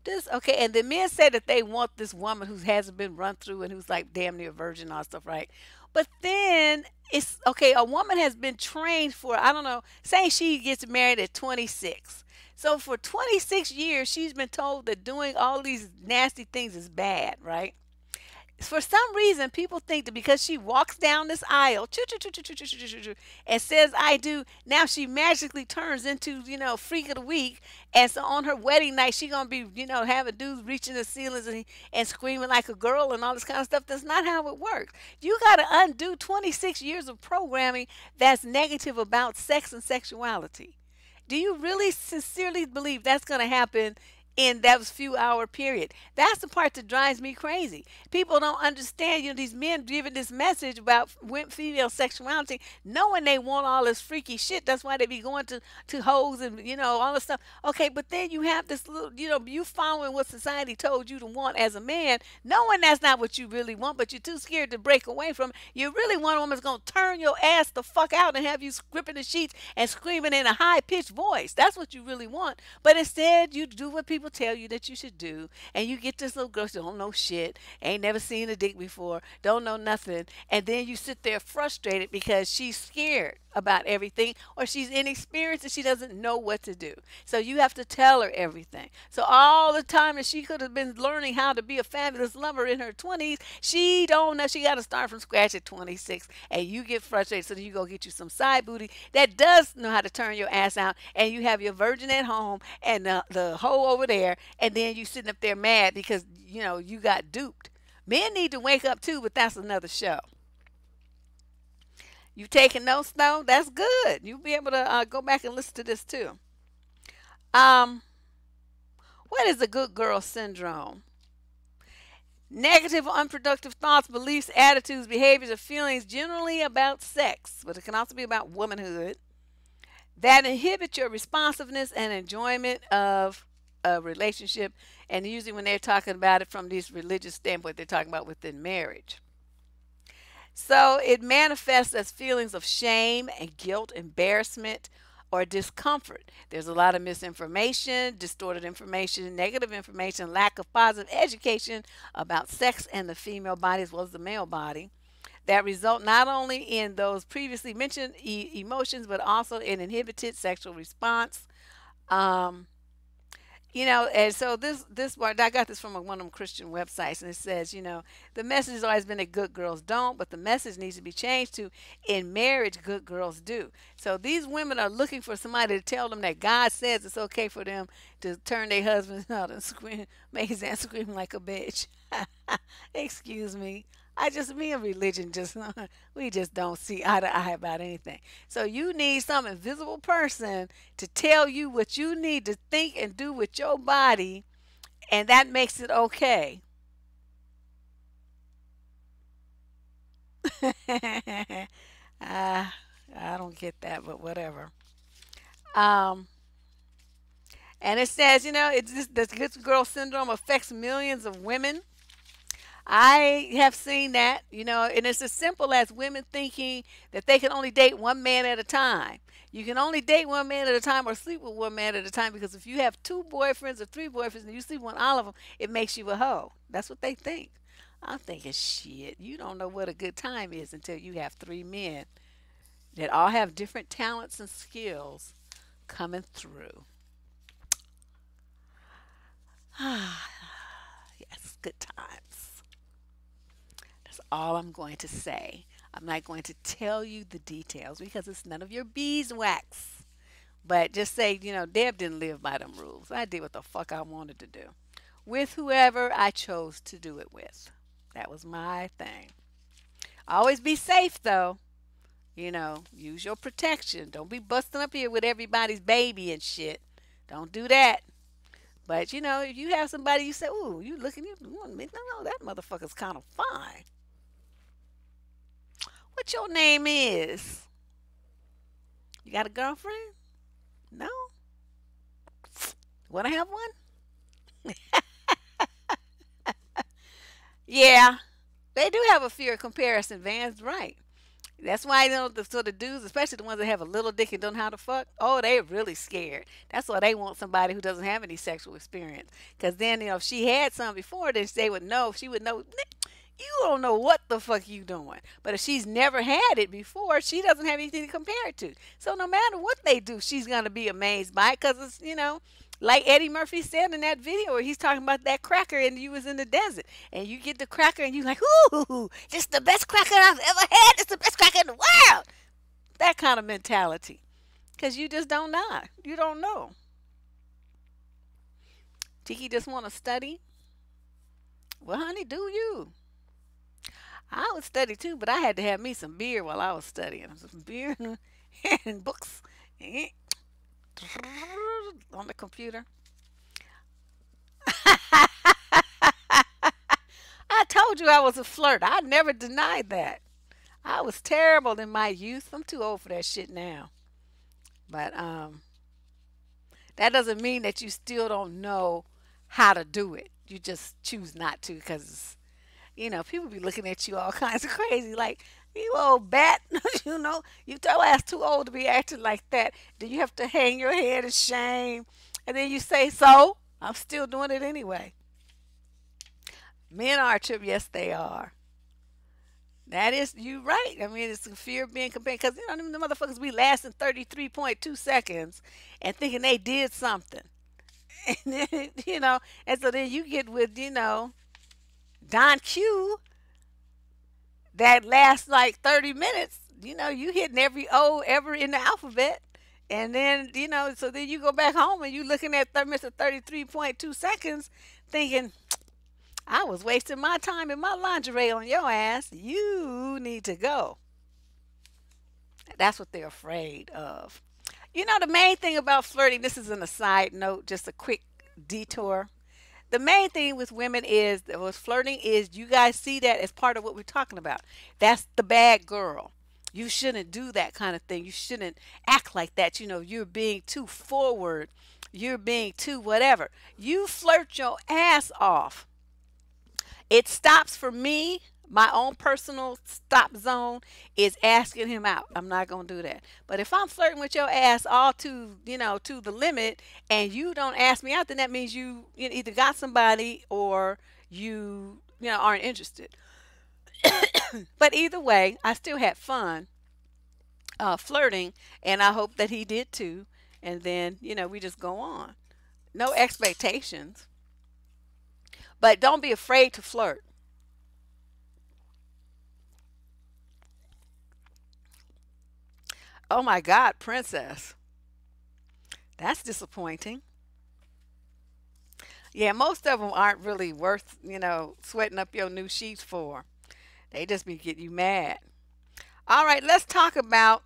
this. Okay. And the men say that they want this woman who hasn't been run through and who's like damn near a virgin and all stuff, right? But then it's okay. A woman has been trained for, I don't know, say she gets married at 26. So for 26 years, she's been told that doing all these nasty things is bad, right? For some reason, people think that because she walks down this aisle and says I do, now she magically turns into, freak of the week. And so on her wedding night, she going to be, having dudes reaching the ceilings and screaming like a girl and all this kind of stuff. That's not how it works. You got to undo 26 years of programming that's negative about sex and sexuality. Do you really sincerely believe that's going to happen in that few hour period. That's the part that drives me crazy. People don't understand, these men giving this message about female sexuality, knowing they want all this freaky shit. That's why they be going to hoes and, all this stuff. Okay, but then you have this little, you following what society told you to want as a man, knowing that's not what you really want, but you're too scared to break away from it. You really want a woman that's going to turn your ass the fuck out and have you gripping the sheets and screaming in a high pitched voice. That's what you really want. But instead, you do what people tell you that you should do, and you get this little girl who don't know shit, ain't never seen a dick before, don't know nothing, and then you sit there frustrated because she's scared about everything, or she's inexperienced and she doesn't know what to do. So you have to tell her everything. So all the time that she could have been learning how to be a fabulous lover in her 20s, she don't know. She got to start from scratch at 26, and you get frustrated. So then you go get you some side booty that does know how to turn your ass out, and you have your virgin at home and the hoe over there, and then you sitting up there mad because you got duped. Men need to wake up too, but that's another show. You taking notes though? That's good. You'll be able to go back and listen to this too. Um, what is the good girl syndrome? Negative or unproductive thoughts, beliefs, attitudes, behaviors, or feelings generally about sex, but it can also be about womanhood, that inhibit your responsiveness and enjoyment of a relationship. And usually when they're talking about it from this religious standpoint, they're talking about within marriage. So it manifests as feelings of shame and guilt, embarrassment, or discomfort. There's a lot of misinformation, distorted information, negative information, lack of positive education about sex and the female body as well as the male body that result not only in those previously mentioned emotions but also in inhibited sexual response. Um, and so this part, I got this from one of them Christian websites, and it says, the message has always been that good girls don't, but the message needs to be changed to in marriage, good girls do. So these women are looking for somebody to tell them that God says it's okay for them to turn their husbands out and scream, make his ass scream like a bitch. Excuse me. Me and religion we just don't see eye to eye about anything. So you need some invisible person to tell you what you need to think and do with your body, and that makes it okay. I don't get that, but whatever. Um, and it says, it's this good girl syndrome affects millions of women. I have seen that, and it's as simple as women thinking that they can only date one man at a time. You can only date one man at a time or sleep with one man at a time because if you have two boyfriends or three boyfriends and you sleep with all of them, it makes you a hoe. That's what they think. I'm thinking, shit, you don't know what a good time is until you have three men that all have different talents and skills coming through. Yes, good times. That's all I'm going to say. I'm not going to tell you the details because it's none of your beeswax. But just say, Deb didn't live by them rules. I did what the fuck I wanted to do with whoever I chose to do it with. That was my thing. Always be safe, though. Use your protection. Don't be busting up here with everybody's baby and shit. Don't do that. But, if you have somebody you say, ooh, you looking, you want me? No, that motherfucker's kind of fine. What your name is? You got a girlfriend? No? Want to have one? Yeah, they do have a fear of comparison, Van's right. That's why the sort of dudes, especially the ones that have a little dick and don't know how to fuck, oh, they're really scared. That's why they want somebody who doesn't have any sexual experience. Because then, if she had some before, then they would know. She would know, you don't know what the fuck you doing. But if she's never had it before, she doesn't have anything to compare it to. So no matter what they do, she's going to be amazed by it because it's, like Eddie Murphy said in that video where he's talking about that cracker and you was in the desert. And you get the cracker and you like, ooh, this is the best cracker I've ever had. It's the best cracker in the world. That kind of mentality. Because you just don't know. You don't know. Tiki just want to study. Well, honey, do you? I would study too, but I had to have me some beer while I was studying. Some beer and books on the computer. told you I was a flirt. I never denied that. I was terrible in my youth. I'm too old for that shit now. But that doesn't mean that you still don't know how to do it. You just choose not to because, people be looking at you all kinds of crazy, like, you old bat. Your ass too old to be acting like that. Then you have to hang your head in shame. And then you say, so? I'm still doing it anyway. Men are a trip. Yes, they are. That is, you right. I mean, it's the fear of being compared. Because, them the motherfuckers be lasting 33.2 seconds and thinking they did something. And then, and so then you get with, Don Q that lasts like 30 minutes. You hitting every O ever in the alphabet. And then, so then you go back home and you looking at Mr. 33.2 seconds thinking, I was wasting my time in my lingerie on your ass. You need to go. That's what they're afraid of. The main thing about flirting, this is an aside note, just a quick detour. The main thing with women is that with flirting is you guys see that as part of what we're talking about. That's the bad girl. You shouldn't do that kind of thing. You shouldn't act like that. You're being too forward. You're being too whatever. You flirt your ass off. It stops for me. My own personal stop zone is asking him out. I'm not going to do that. But if I'm flirting with your ass all to the limit and you don't ask me out, then that means you either got somebody or aren't interested. But either way, I still had fun flirting, and I hope that he did too. And then, we just go on. No expectations. But don't be afraid to flirt. Oh my God, princess. That's disappointing. Yeah, most of them aren't really worth, sweating up your new sheets for. They just be getting you mad. All right, let's talk about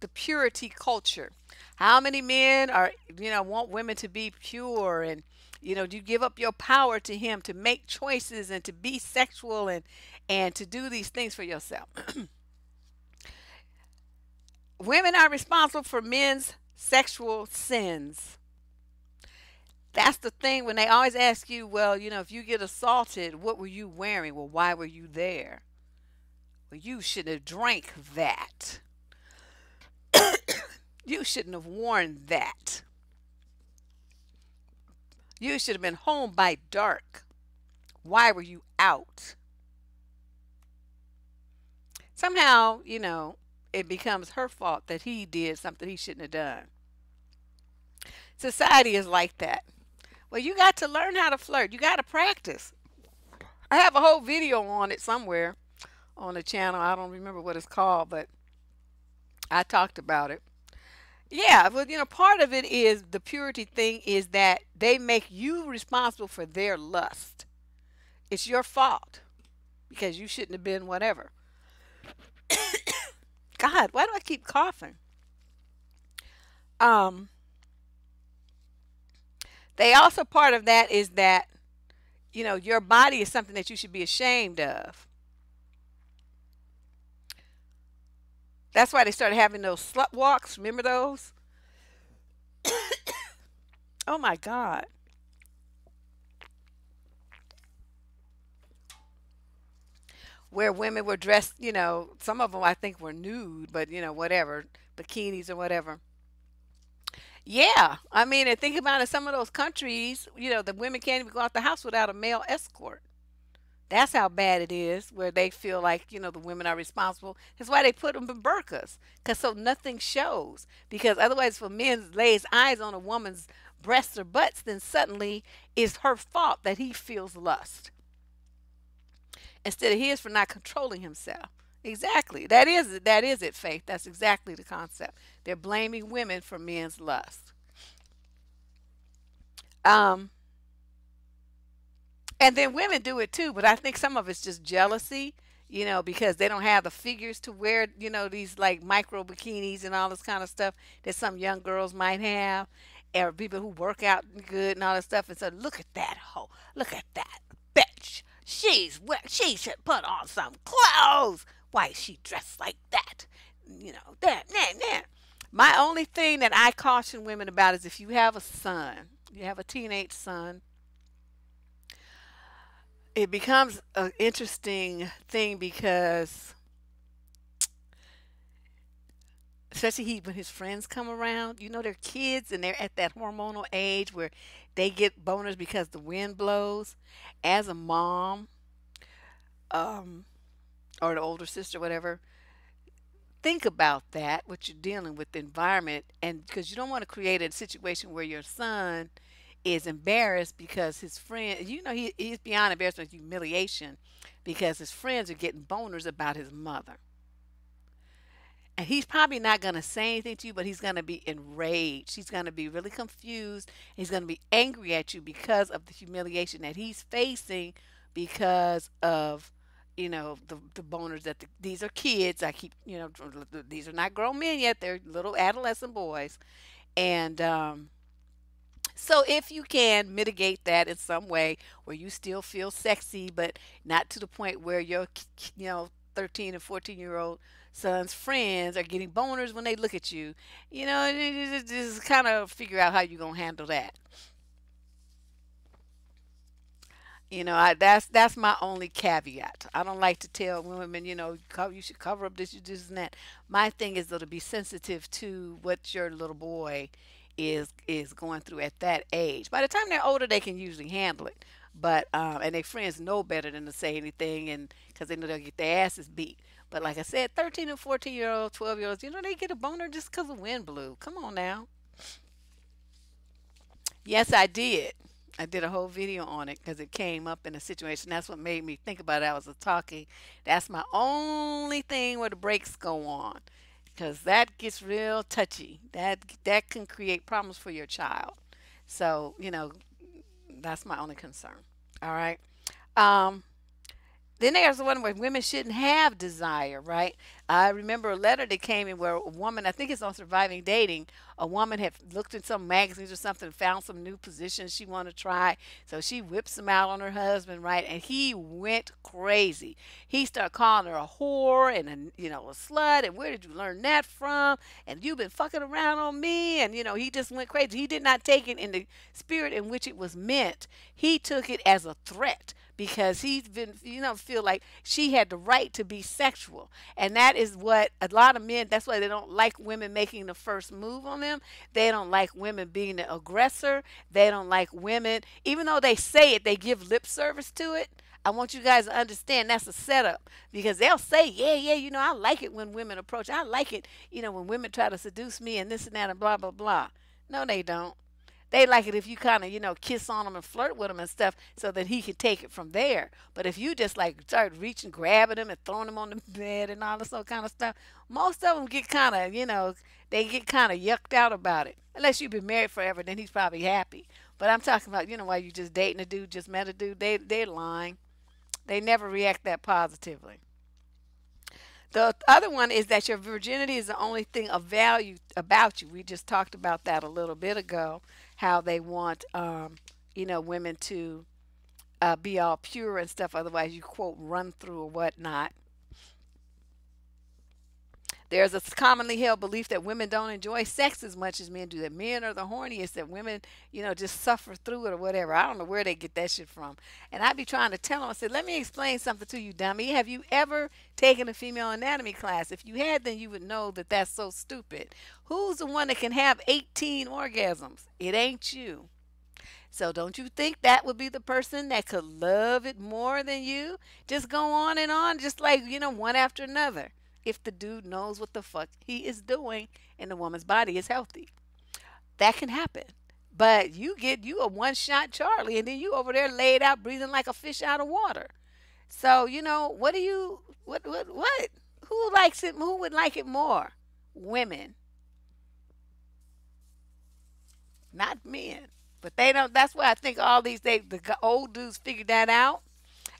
the purity culture. How many men want women to be pure and do you give up your power to him to make choices and to be sexual and to do these things for yourself? Women are responsible for men's sexual sins. That's the thing when they always ask you, well, if you get assaulted, what were you wearing? Well, why were you there? Well, you should have drank that. You shouldn't have worn that. You should have been home by dark. Why were you out? Somehow, it becomes her fault that he did something he shouldn't have done. Society is like that. Well, you got to learn how to flirt. You got to practice. I have a whole video on it somewhere on the channel. I don't remember what it's called, but I talked about it. Yeah, but part of it is the purity thing is that they make you responsible for their lust. It's your fault because you shouldn't have been whatever. God, why do I keep coughing? Um, they also part of that is that your body is something that you should be ashamed of. That's why they started having those slut walks. Remember those? Oh my God. Where women were dressed, some of them I think were nude, but whatever, bikinis or whatever. Yeah, I mean, and think about it, some of those countries, the women can't even go out the house without a male escort. That's how bad it is, where they feel like, the women are responsible. That's why they put them in burqas, because so nothing shows. Because otherwise, if a man lays eyes on a woman's breasts or butts, then suddenly it's her fault that he feels lust instead of his for not controlling himself. Exactly. That is it, Faith. That's exactly the concept. They're blaming women for men's lust. Um, and then women do it too, but I think some of it's just jealousy, because they don't have the figures to wear, these like micro bikinis and all this kind of stuff that some young girls might have, or people who work out good and all this stuff. And so, look at that hoe. Look at that bitch. She should put on some clothes. Why is she dressed like that? That, nah, nah. My only thing that I caution women about is if you have a son, you have a teenage son, it becomes an interesting thing because, especially when his friends come around, they're kids and they're at that hormonal age where they get boners because the wind blows. As a mom, um, or the older sister, whatever, think about that, what you're dealing with, the environment, and because you don't want to create a situation where your son is embarrassed because his friend, he's beyond embarrassment, humiliation, because his friends are getting boners about his mother. And he's probably not going to say anything to you, but he's going to be enraged. He's going to be really confused. He's going to be angry at you because of the humiliation that he's facing because of, the boners that these are kids. I keep, these are not grown men yet. They're little adolescent boys. And so if you can mitigate that in some way where you still feel sexy, but not to the point where your, 13 and 14-year-old son's friends are getting boners when they look at you, just kind of figure out how you're going to handle that. That's my only caveat. I don't like to tell women, you should cover up this, you this and that. My thing is though to be sensitive to what your little boy is going through at that age. By the time they're older, they can usually handle it. But and their friends know better than to say anything, and because they know they'll get their asses beat. But like I said, 13 and 14-year-olds, 12-year-olds, they get a boner just because the wind blew. Come on now. Yes, I did. I did a whole video on it because it came up in a situation. That's what made me think about it. I was talking. That's my only thing where the brakes go on because that gets real touchy. That can create problems for your child. So, that's my only concern. All right. Um, Then there's the one where women shouldn't have desire, right? I remember a letter that came in where a woman, I think it's on Surviving Dating, a woman had looked in some magazines or something, found some new positions she wanted to try. So she whips them out on her husband, right? And he went crazy. He started calling her a whore and a slut. And where did you learn that from? And you've been fucking around on me. And he just went crazy. He did not take it in the spirit in which it was meant. He took it as a threat because he's been, feel like she had the right to be sexual. And that is what a lot of men, that's why they don't like women making the first move on them. They don't like women being the aggressor. They don't like women, even though they say it, they give lip service to it. I want you guys to understand that's a setup because they'll say, yeah, yeah, I like it when women approach. I like it, when women try to seduce me and this and that and blah, blah, blah. No, they don't. They like it if you kind of, kiss on them and flirt with them and stuff so that he can take it from there. But if you just like start reaching, grabbing them and throwing them on the bed and all this other kind of stuff, most of them get kind of, they get kind of yucked out about it. Unless you've been married forever, then he's probably happy. But I'm talking about, while you just dating a dude, just met a dude, they're lying. They never react that positively. The other one is that your virginity is the only thing of value about you. We just talked about that a little bit ago, how they want, women to be all pure and stuff. Otherwise, you quote run through or whatnot. There's a commonly held belief that women don't enjoy sex as much as men do. That men are the horniest. That women, just suffer through it or whatever. I don't know where they get that shit from. And I'd be trying to tell them. I said, "Let me explain something to you, dummy. Have you ever taken a female anatomy class? If you had, then you would know that that's so stupid. Who's the one that can have 18 orgasms? It ain't you. So don't you think that would be the person that could love it more than you? Just go on, just like, one after another. If the dude knows what the fuck he is doing and the woman's body is healthy. That can happen. But you a one shot Charlie and then you over there laid out breathing like a fish out of water. So, what do you what? Who likes it? Who would like it more? Women, not men. But they don't. That's why I think all the old dudes figured that out,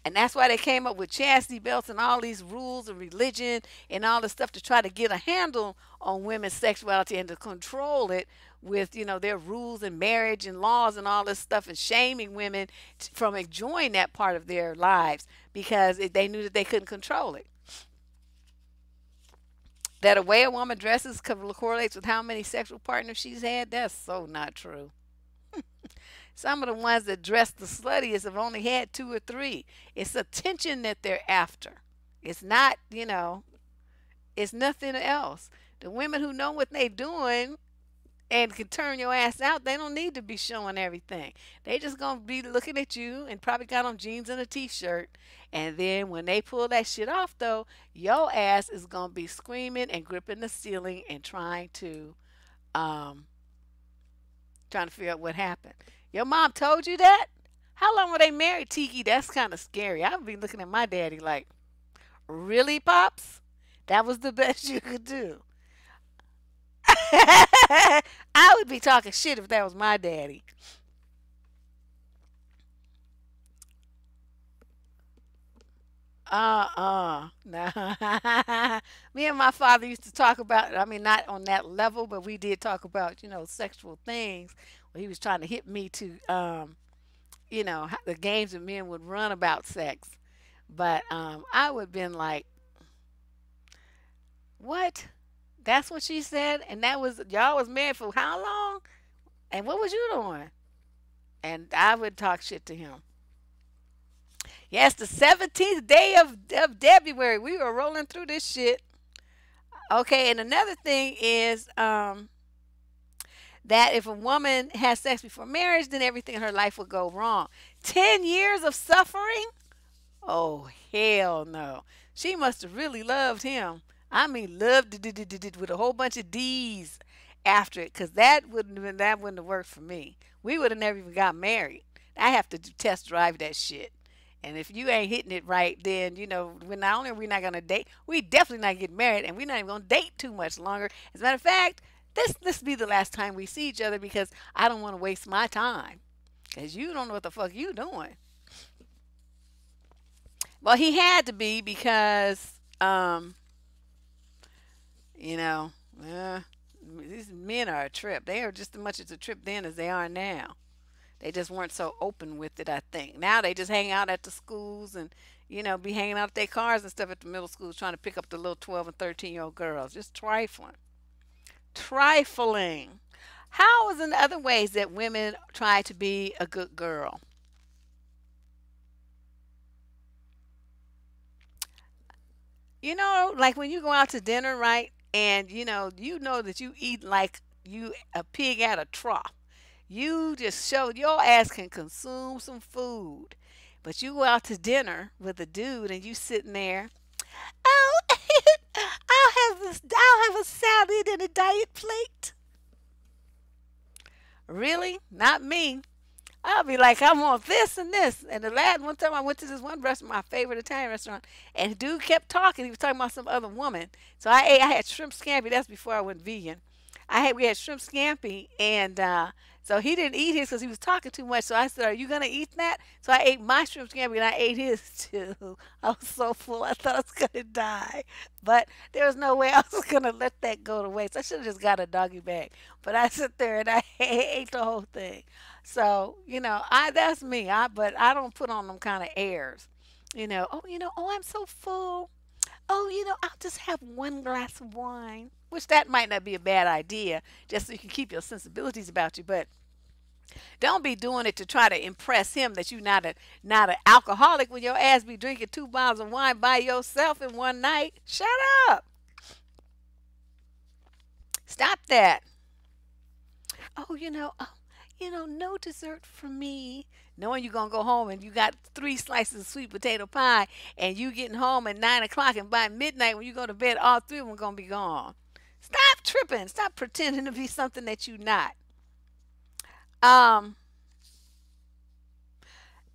and that's why they came up with chastity belts and all these rules and religion and all this stuff to try to get a handle on women's sexuality and to control it. with, their rules and marriage and laws and all this stuff, and shaming women from enjoying that part of their lives because they knew that they couldn't control it. That a way a woman dresses correlates with how many sexual partners she's had, that's so not true. Some of the ones that dress the sluttiest have only had two or three. It's attention that they're after. It's not, it's nothing else. The women who know what they're doing and can turn your ass out, they don't need to be showing everything. They just gonna be looking at you and probably got on jeans and a t-shirt. And then when they pull that shit off though, your ass is gonna be screaming and gripping the ceiling and um trying to figure out what happened. Your mom told you that? How long were they married, Tiki? That's kind of scary. I would be looking at my daddy like, really, Pops? That was the best you could do. I would be talking shit if that was my daddy. Nah. Me and my father used to talk about, I mean, not on that level, but we did talk about, sexual things. He was trying to hit me to, the games that men would run about sex. But I would have been like, what? That's what she said? And that was, y'all was married for how long? And what was you doing? And I would talk shit to him. Yes, the 17th day of February. We were rolling through this shit. Okay, and another thing is that if a woman has sex before marriage, then everything in her life will go wrong. 10 years of suffering? Oh, hell no. She must have really loved him. I mean, loved it with a whole bunch of D's after it, because that wouldn't have worked for me. We would have never even got married. I have to test drive that shit. And if you ain't hitting it right, then we're not only are we not gonna date, we definitely not getting married, and we're not even gonna date too much longer. As a matter of fact, this be the last time we see each other because I don't want to waste my time. Cause you don't know what the fuck you doing. Well, he had to be because you know, uh, these men are a trip. They are just as much as a trip then as they are now. They just weren't so open with it, I think. Now they just hang out at the schools and, be hanging out at their cars and stuff at the middle schools trying to pick up the little 12 and 13-year-old girls. Just trifling. Trifling. How is in other ways that women try to be a good girl? Like when you go out to dinner, right? And you know that you eat like you a pig at a trough. You just show your ass can consume some food. But you go out to dinner with a dude and you sitting there. Oh, I'll have a salad and a diet plate. Really? Not me. I'll be like, I want this and this. And the last one time I went to this one restaurant, my favorite Italian restaurant, and the dude kept talking. He was talking about some other woman. So I had shrimp scampi. That's before I went vegan. We had shrimp scampi, and so he didn't eat his because he was talking too much. So I said, "Are you gonna eat that?" So I ate my shrimp scampi and I ate his too. I was so full, I thought I was gonna die, but there was no way I was gonna let that go to waste. I should have just got a doggy bag, but I sit there and I ate the whole thing. So I that's me. But I don't put on them kind of airs. Oh, I'm so full. Oh, I'll just have one glass of wine, which that might not be a bad idea, just so you can keep your sensibilities about you. But don't be doing it to try to impress him that you're not an alcoholic when your ass be drinking 2 bottles of wine by yourself in one night. Shut up. Stop that. No dessert for me. Knowing you're gonna go home and you got 3 slices of sweet potato pie, and you getting home at 9 o'clock, and by midnight when you go to bed, all three of them gonna be gone. Stop tripping. Stop pretending to be something that you're not. Um,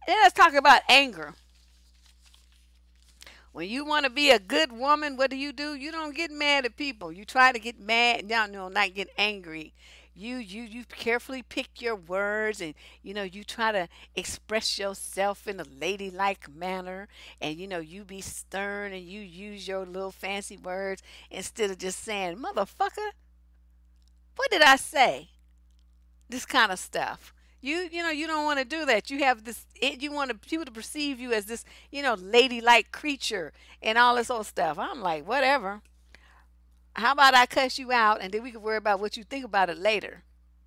and let's talk about anger. When you want to be a good woman, what do? You don't get mad at people. You try to get mad, no, not get angry. You carefully pick your words, and you try to express yourself in a ladylike manner, and you be stern and you use your little fancy words instead of just saying, "Motherfucker, what did I say?" this kind of stuff. You don't want to do that. You have this you want people to perceive you as this, ladylike creature and all this old stuff. I'm like, whatever. How about I cuss you out and then we can worry about what you think about it later?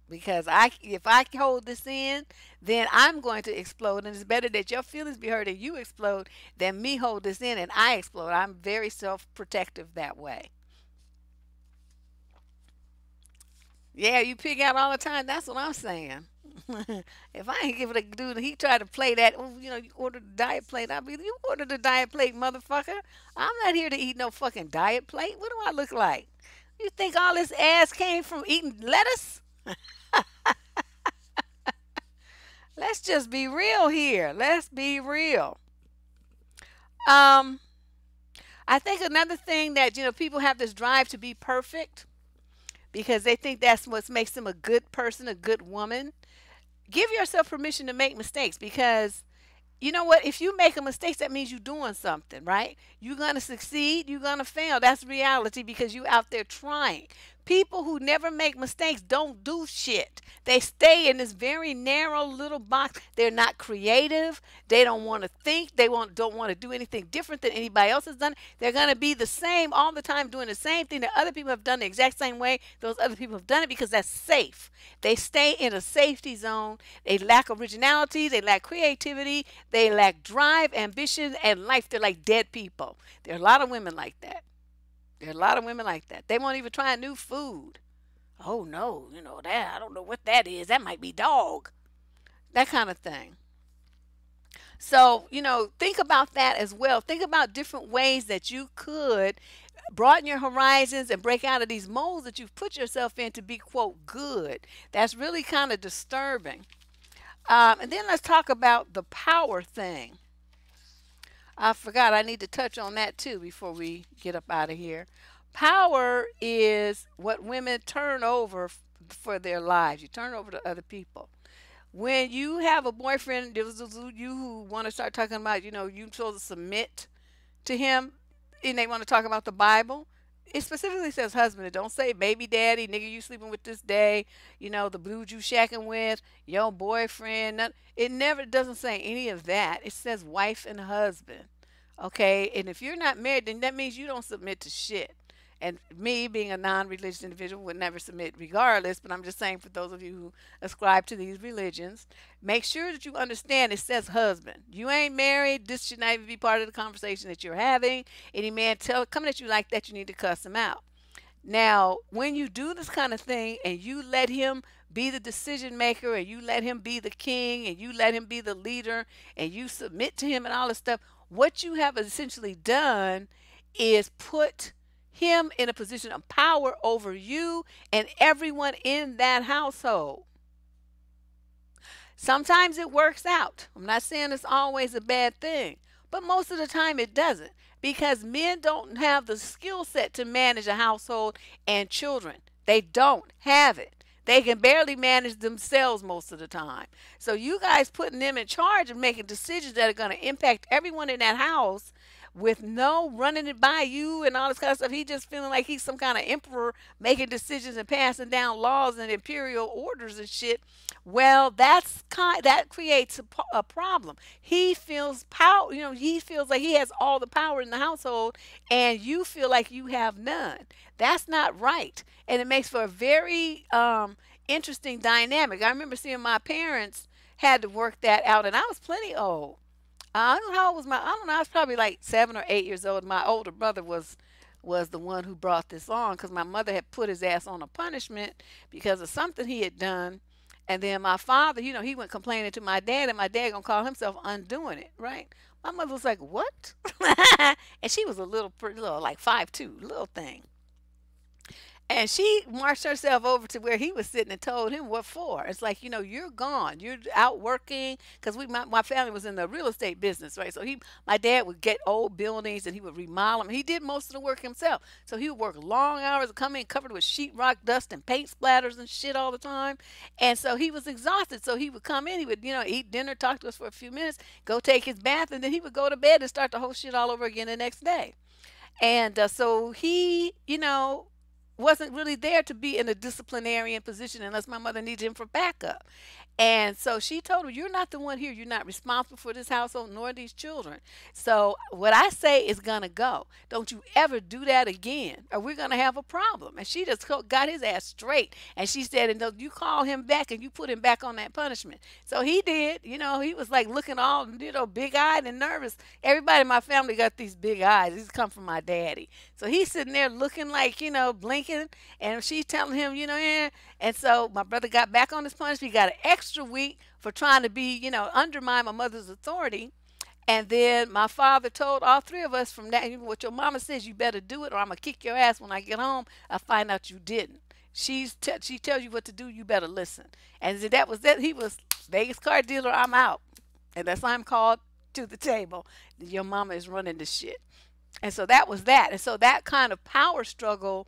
Because if I hold this in, then I'm going to explode, and it's better that your feelings be hurt and you explode than me hold this in and I explode. I'm very self-protective that way. Yeah, you pig out all the time. That's what I'm saying. If I ain't give it a dude, he tried to play that. Oh, you ordered the diet plate. I mean, you ordered the diet plate, motherfucker. I'm not here to eat no fucking diet plate. What do I look like? You think all this ass came from eating lettuce? Let's just be real here. Let's be real. Um, I think another thing that people have this drive to be perfect because they think that's what makes them a good person, a good woman. Give yourself permission to make mistakes because you know what? If you make a mistake, that means you're doing something, right? You're going to succeed, you're going to fail. That's reality because you out there trying. People who never make mistakes don't do shit. They stay in this very narrow little box. They're not creative. They don't want to think. Don't want to do anything different than anybody else has done. They're going to be the same all the time, doing the same thing that other people have done the exact same way those other people have done it because that's safe. They stay in a safety zone. They lack originality. They lack creativity. They lack drive, ambition, and life. They're like dead people. There are a lot of women like that. There are a lot of women like that. They won't even try new food. Oh no, that I don't know what that is. That might be dog. That kind of thing. So, think about that as well. Think about different ways that you could broaden your horizons and break out of these molds that you've put yourself in to be, quote, good. That's really kind of disturbing. And then let's talk about the power thing. I forgot I need to touch on that too before we get up out of here. Power is what women turn over for their lives. You turn over to other people. When you have a boyfriend, you who want to start talking about, you supposed to submit to him, and they want to talk about the Bible. It specifically says husband. It don't say baby daddy, nigga you sleeping with this day, the dude you shacking with, your boyfriend. It never doesn't say any of that. It says wife and husband. Okay, and if you're not married, then that means you don't submit to shit. And me, being a non-religious individual, would never submit regardless. But I'm just saying, for those of you who ascribe to these religions, make sure that you understand it says husband. You ain't married. This should not even be part of the conversation that you're having. Any man coming at you like that, you need to cuss him out. Now, when you do this kind of thing and you let him be the decision maker and you let him be the king and you let him be the leader and you submit to him and all this stuff, what you have essentially done is put him in a position of power over you and everyone in that household. Sometimes it works out. I'm not saying it's always a bad thing, but most of the time it doesn't because men don't have the skill set to manage a household and children. They don't have it. They can barely manage themselves most of the time. So you guys putting them in charge and making decisions that are going to impact everyone in that house with no running it by you and all this kind of stuff. He just feeling like he's some kind of emperor making decisions and passing down laws and imperial orders and shit. Well, that creates a problem. He feels power, he feels like he has all the power in the household and you feel like you have none. That's not right. And it makes for a very interesting dynamic. I remember seeing my parents had to work that out and I was plenty old. I don't know how old was I don't know, I was probably like 7 or 8 years old. My older brother was the one who brought this on because my mother had put his ass on a punishment because of something he had done. And then my father, he went complaining to my dad, and my dad gonna call himself undoing it, right? My mother was like, "What?" And she was a little, pretty little, like 5'2", little thing. And she marched herself over to where he was sitting and told him what for. It's like, you're gone. You're out working. Because my family was in the real estate business, right? So my dad would get old buildings and he would remodel them. He did most of the work himself. So he would work long hours, come in covered with sheetrock dust and paint splatters and shit all the time. And so he was exhausted. So he would come in, he would, eat dinner, talk to us for a few minutes, go take his bath, and then he would go to bed and start the whole shit all over again the next day. And so he, wasn't really there to be in a disciplinarian position unless my mother needed him for backup. And so she told him, "You're not the one here. You're not responsible for this household nor these children. So what I say is gonna go. Don't you ever do that again, or we're gonna have a problem." And she just got his ass straight. And she said, "And you call him back and you put him back on that punishment." So he did. He was like looking all big eyed and nervous. Everybody in my family got these big eyes. These come from my daddy. So he's sitting there looking like blinking, and she's telling him, yeah. And so my brother got back on his punishment. He got an extra week for trying to be, undermine my mother's authority. And then my father told all three of us from that, "What your mama says, you better do it, or I'm gonna kick your ass when I get home. I find out you didn't. She tells you what to do. You better listen." And that was that. He was Vegas car dealer. I'm out, and that's why I'm called to the table. Your mama is running the shit. And so that was that. And so that kind of power struggle,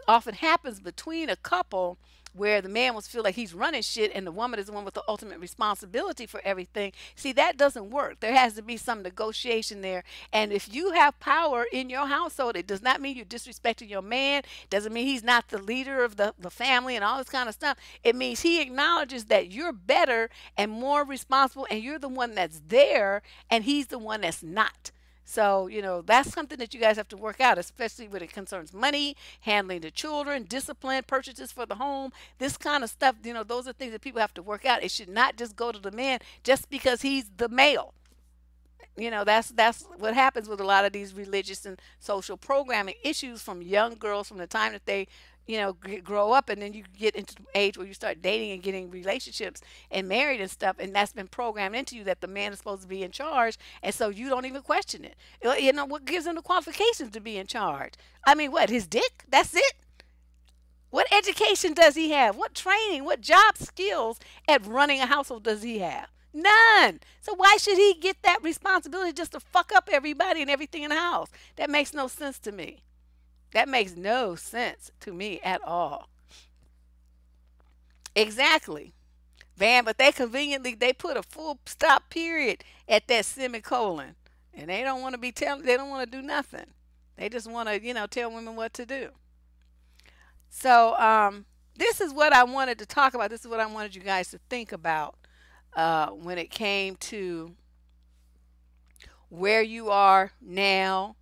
often happens between a couple where the man wants to feel like he's running shit and the woman is the one with the ultimate responsibility for everything. See, that doesn't work. There has to be some negotiation there. And if you have power in your household, it does not mean you're disrespecting your man. It doesn't mean he's not the leader of the family and all this kind of stuff. It means he acknowledges that you're better and more responsible and you're the one that's there and he's the one that's not. So, that's something that you guys have to work out, especially when it concerns money, handling the children, discipline, purchases for the home, this kind of stuff. Those are things that people have to work out. It should not just go to the man just because he's the male. That's what happens with a lot of these religious and social programming issues from young girls from the time that they grow up, and then you get into the age where you start dating and getting relationships and married and stuff, and that's been programmed into you that the man is supposed to be in charge, and so you don't even question it. What gives him the qualifications to be in charge? I mean, what, his dick? That's it? What education does he have? What training, what job skills at running a household does he have? None. So why should he get that responsibility just to fuck up everybody and everything in the house? That makes no sense to me. That makes no sense to me at all. Exactly. Van, but they put a full stop period at that semicolon. And they don't want to they don't want to do nothing. They just want to, tell women what to do. So this is what I wanted to talk about. This is what I wanted you guys to think about when it came to where you are now.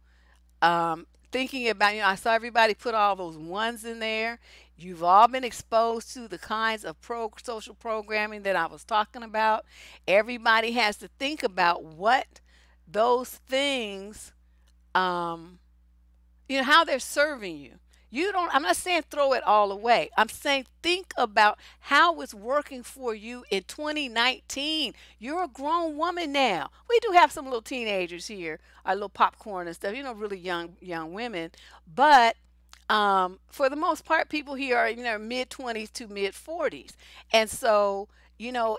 Thinking about, I saw everybody put all those ones in there. You've all been exposed to the kinds of social programming that I was talking about. Everybody has to think about what those things, how they're serving you. I'm not saying throw it all away. I'm saying think about how it's working for you in 2019. You're a grown woman now. We do have some little teenagers here, our little popcorn and stuff, really young women. But for the most part, people here are, mid-20s to mid-40s. And so,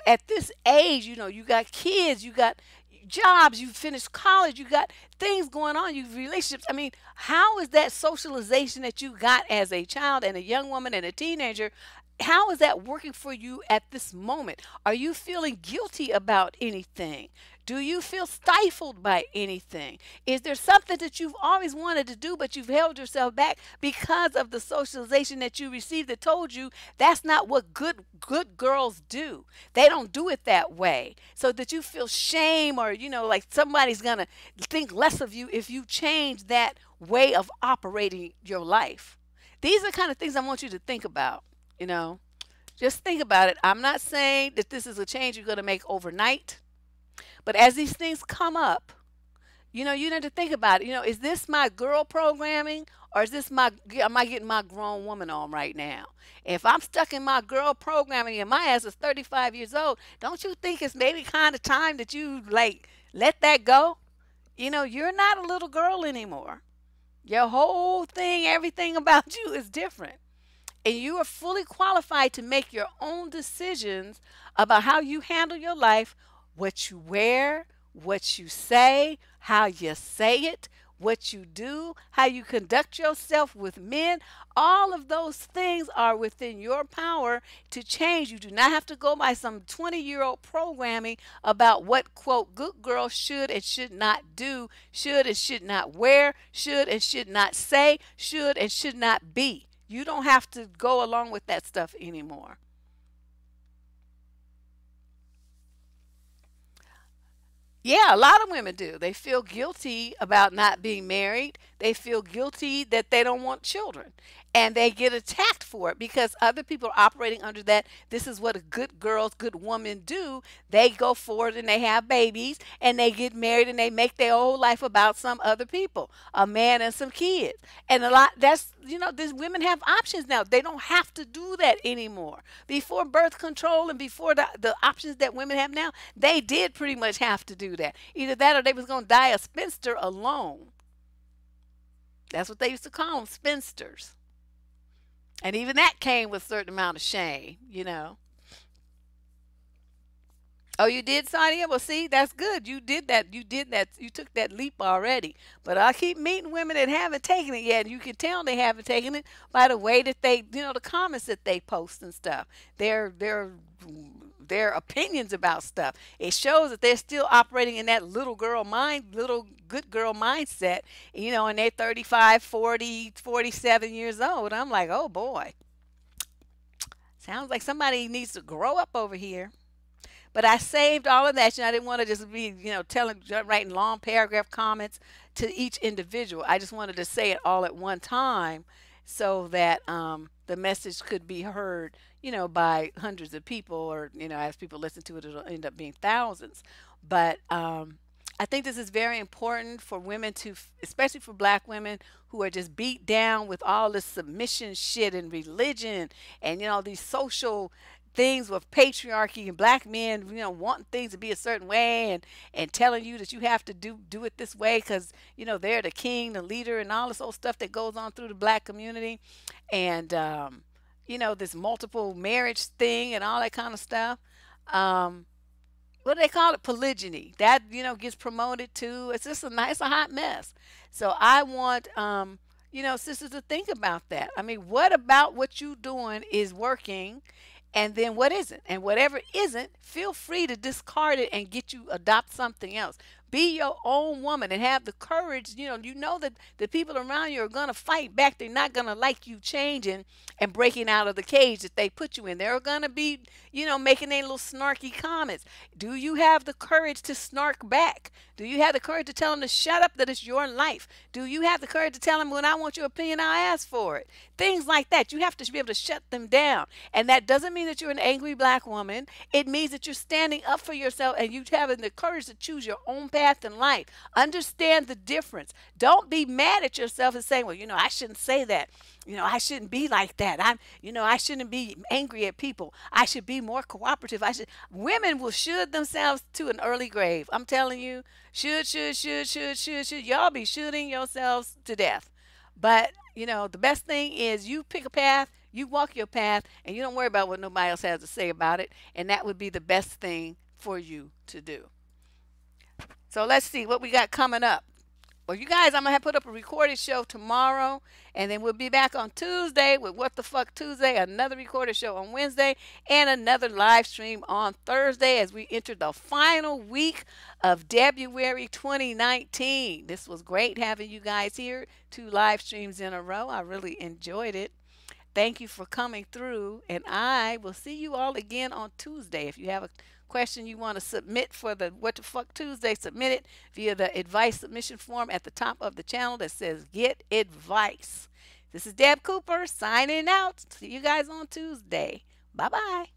at this age, you got kids, you got jobs, you finished college, you got things going on, you have relationships. I mean, how is that socialization that you got as a child and a young woman and a teenager, how is that working for you at this moment? Are you feeling guilty about anything? Do you feel stifled by anything? Is there something that you've always wanted to do but you've held yourself back because of the socialization that you received that told you that's not what good girls do? They don't do it that way. So that you feel shame or like somebody's going to think less of you if you change that way of operating your life. These are the kind of things I want you to think about, Just think about it. I'm not saying that this is a change you're going to make overnight. But as these things come up, you need to think about it. Is this my girl programming or am I getting my grown woman on right now? If I'm stuck in my girl programming and my ass is 35 years old, don't you think it's maybe kind of time that you let that go? You're not a little girl anymore. Your whole thing, everything about you is different. And you are fully qualified to make your own decisions about how you handle your life, what you wear, what you say, how you say it, what you do, how you conduct yourself with men. All of those things are within your power to change. You do not have to go by some 20-year-old programming about what, quote, good girls should and should not do, should and should not wear, should and should not say, should and should not be. You don't have to go along with that stuff anymore. Yeah, a lot of women do. They feel guilty about not being married. They feel guilty that they don't want children. And they get attacked for it because other people are operating under that. This is what a good girls, good women do. They go forward and they have babies and they get married and they make their whole life about some other people, a man and some kids. And a lot that's these women have options now. They don't have to do that anymore. Before birth control and before the options that women have now, they did pretty much have to do that. Either that or they was gonna die a spinster alone. That's what they used to call them, spinsters. And even that came with a certain amount of shame. Oh, you did, Sonia? Well, see, that's good. You did that. You did that. You took that leap already. But I keep meeting women that haven't taken it yet. And you can tell they haven't taken it by the way that the comments that they post and stuff. Their opinions about stuff. It shows that they're still operating in that little good girl mindset, and they're 35, 40, 47 years old. I'm like, oh boy, sounds like somebody needs to grow up over here. But I saved all of that. I didn't want to just be, writing long paragraph comments to each individual. I just wanted to say it all at one time so that the message could be heard, by hundreds of people, or, as people listen to it, it'll end up being thousands. But I think this is very important for women to, especially for black women who are just beat down with all this submission shit and religion and, these social things with patriarchy and black men, wanting things to be a certain way and telling you that you have to do it this way because, they're the king, the leader, and all this old stuff that goes on through the black community. And, this multiple marriage thing and all that kind of stuff. What do they call it? Polygyny. That, gets promoted too. It's just a hot mess. So I want, sisters to think about that. I mean, what about what you doing is working, and then what isn't? And whatever isn't, feel free to discard it and adopt something else. Be your own woman and have the courage. You know that the people around you are going to fight back. They're not going to like you changing and breaking out of the cage that they put you in. They're going to be, making their little snarky comments. Do you have the courage to snark back? Do you have the courage to tell them to shut up, that it's your life? Do you have the courage to tell them, when I want your opinion, I'll ask for it? Things like that. You have to be able to shut them down. And that doesn't mean that you're an angry black woman. It means that you're standing up for yourself and you having the courage to choose your own path in life. Understand the difference. Don't be mad at yourself and saying, well, I shouldn't say that. I shouldn't be like that. I shouldn't be angry at people. I should be more cooperative. Women will should themselves to an early grave. I'm telling you, should. Y'all be shooting yourselves to death. But, the best thing is you pick a path, you walk your path, and you don't worry about what nobody else has to say about it. And that would be the best thing for you to do. So let's see what we got coming up. Well, you guys, I'm going to put up a recorded show tomorrow, and then we'll be back on Tuesday with What the Fuck Tuesday, another recorded show on Wednesday, and another live stream on Thursday as we enter the final week of Debruary 2019. This was great having you guys here, 2 live streams in a row. I really enjoyed it. Thank you for coming through, and I will see you all again on Tuesday. If you have a question you want to submit for the What the Fuck Tuesday, submit it via the advice submission form at the top of the channel that says Get Advice. This is Deb Cooper signing out. See you guys on Tuesday. Bye-bye.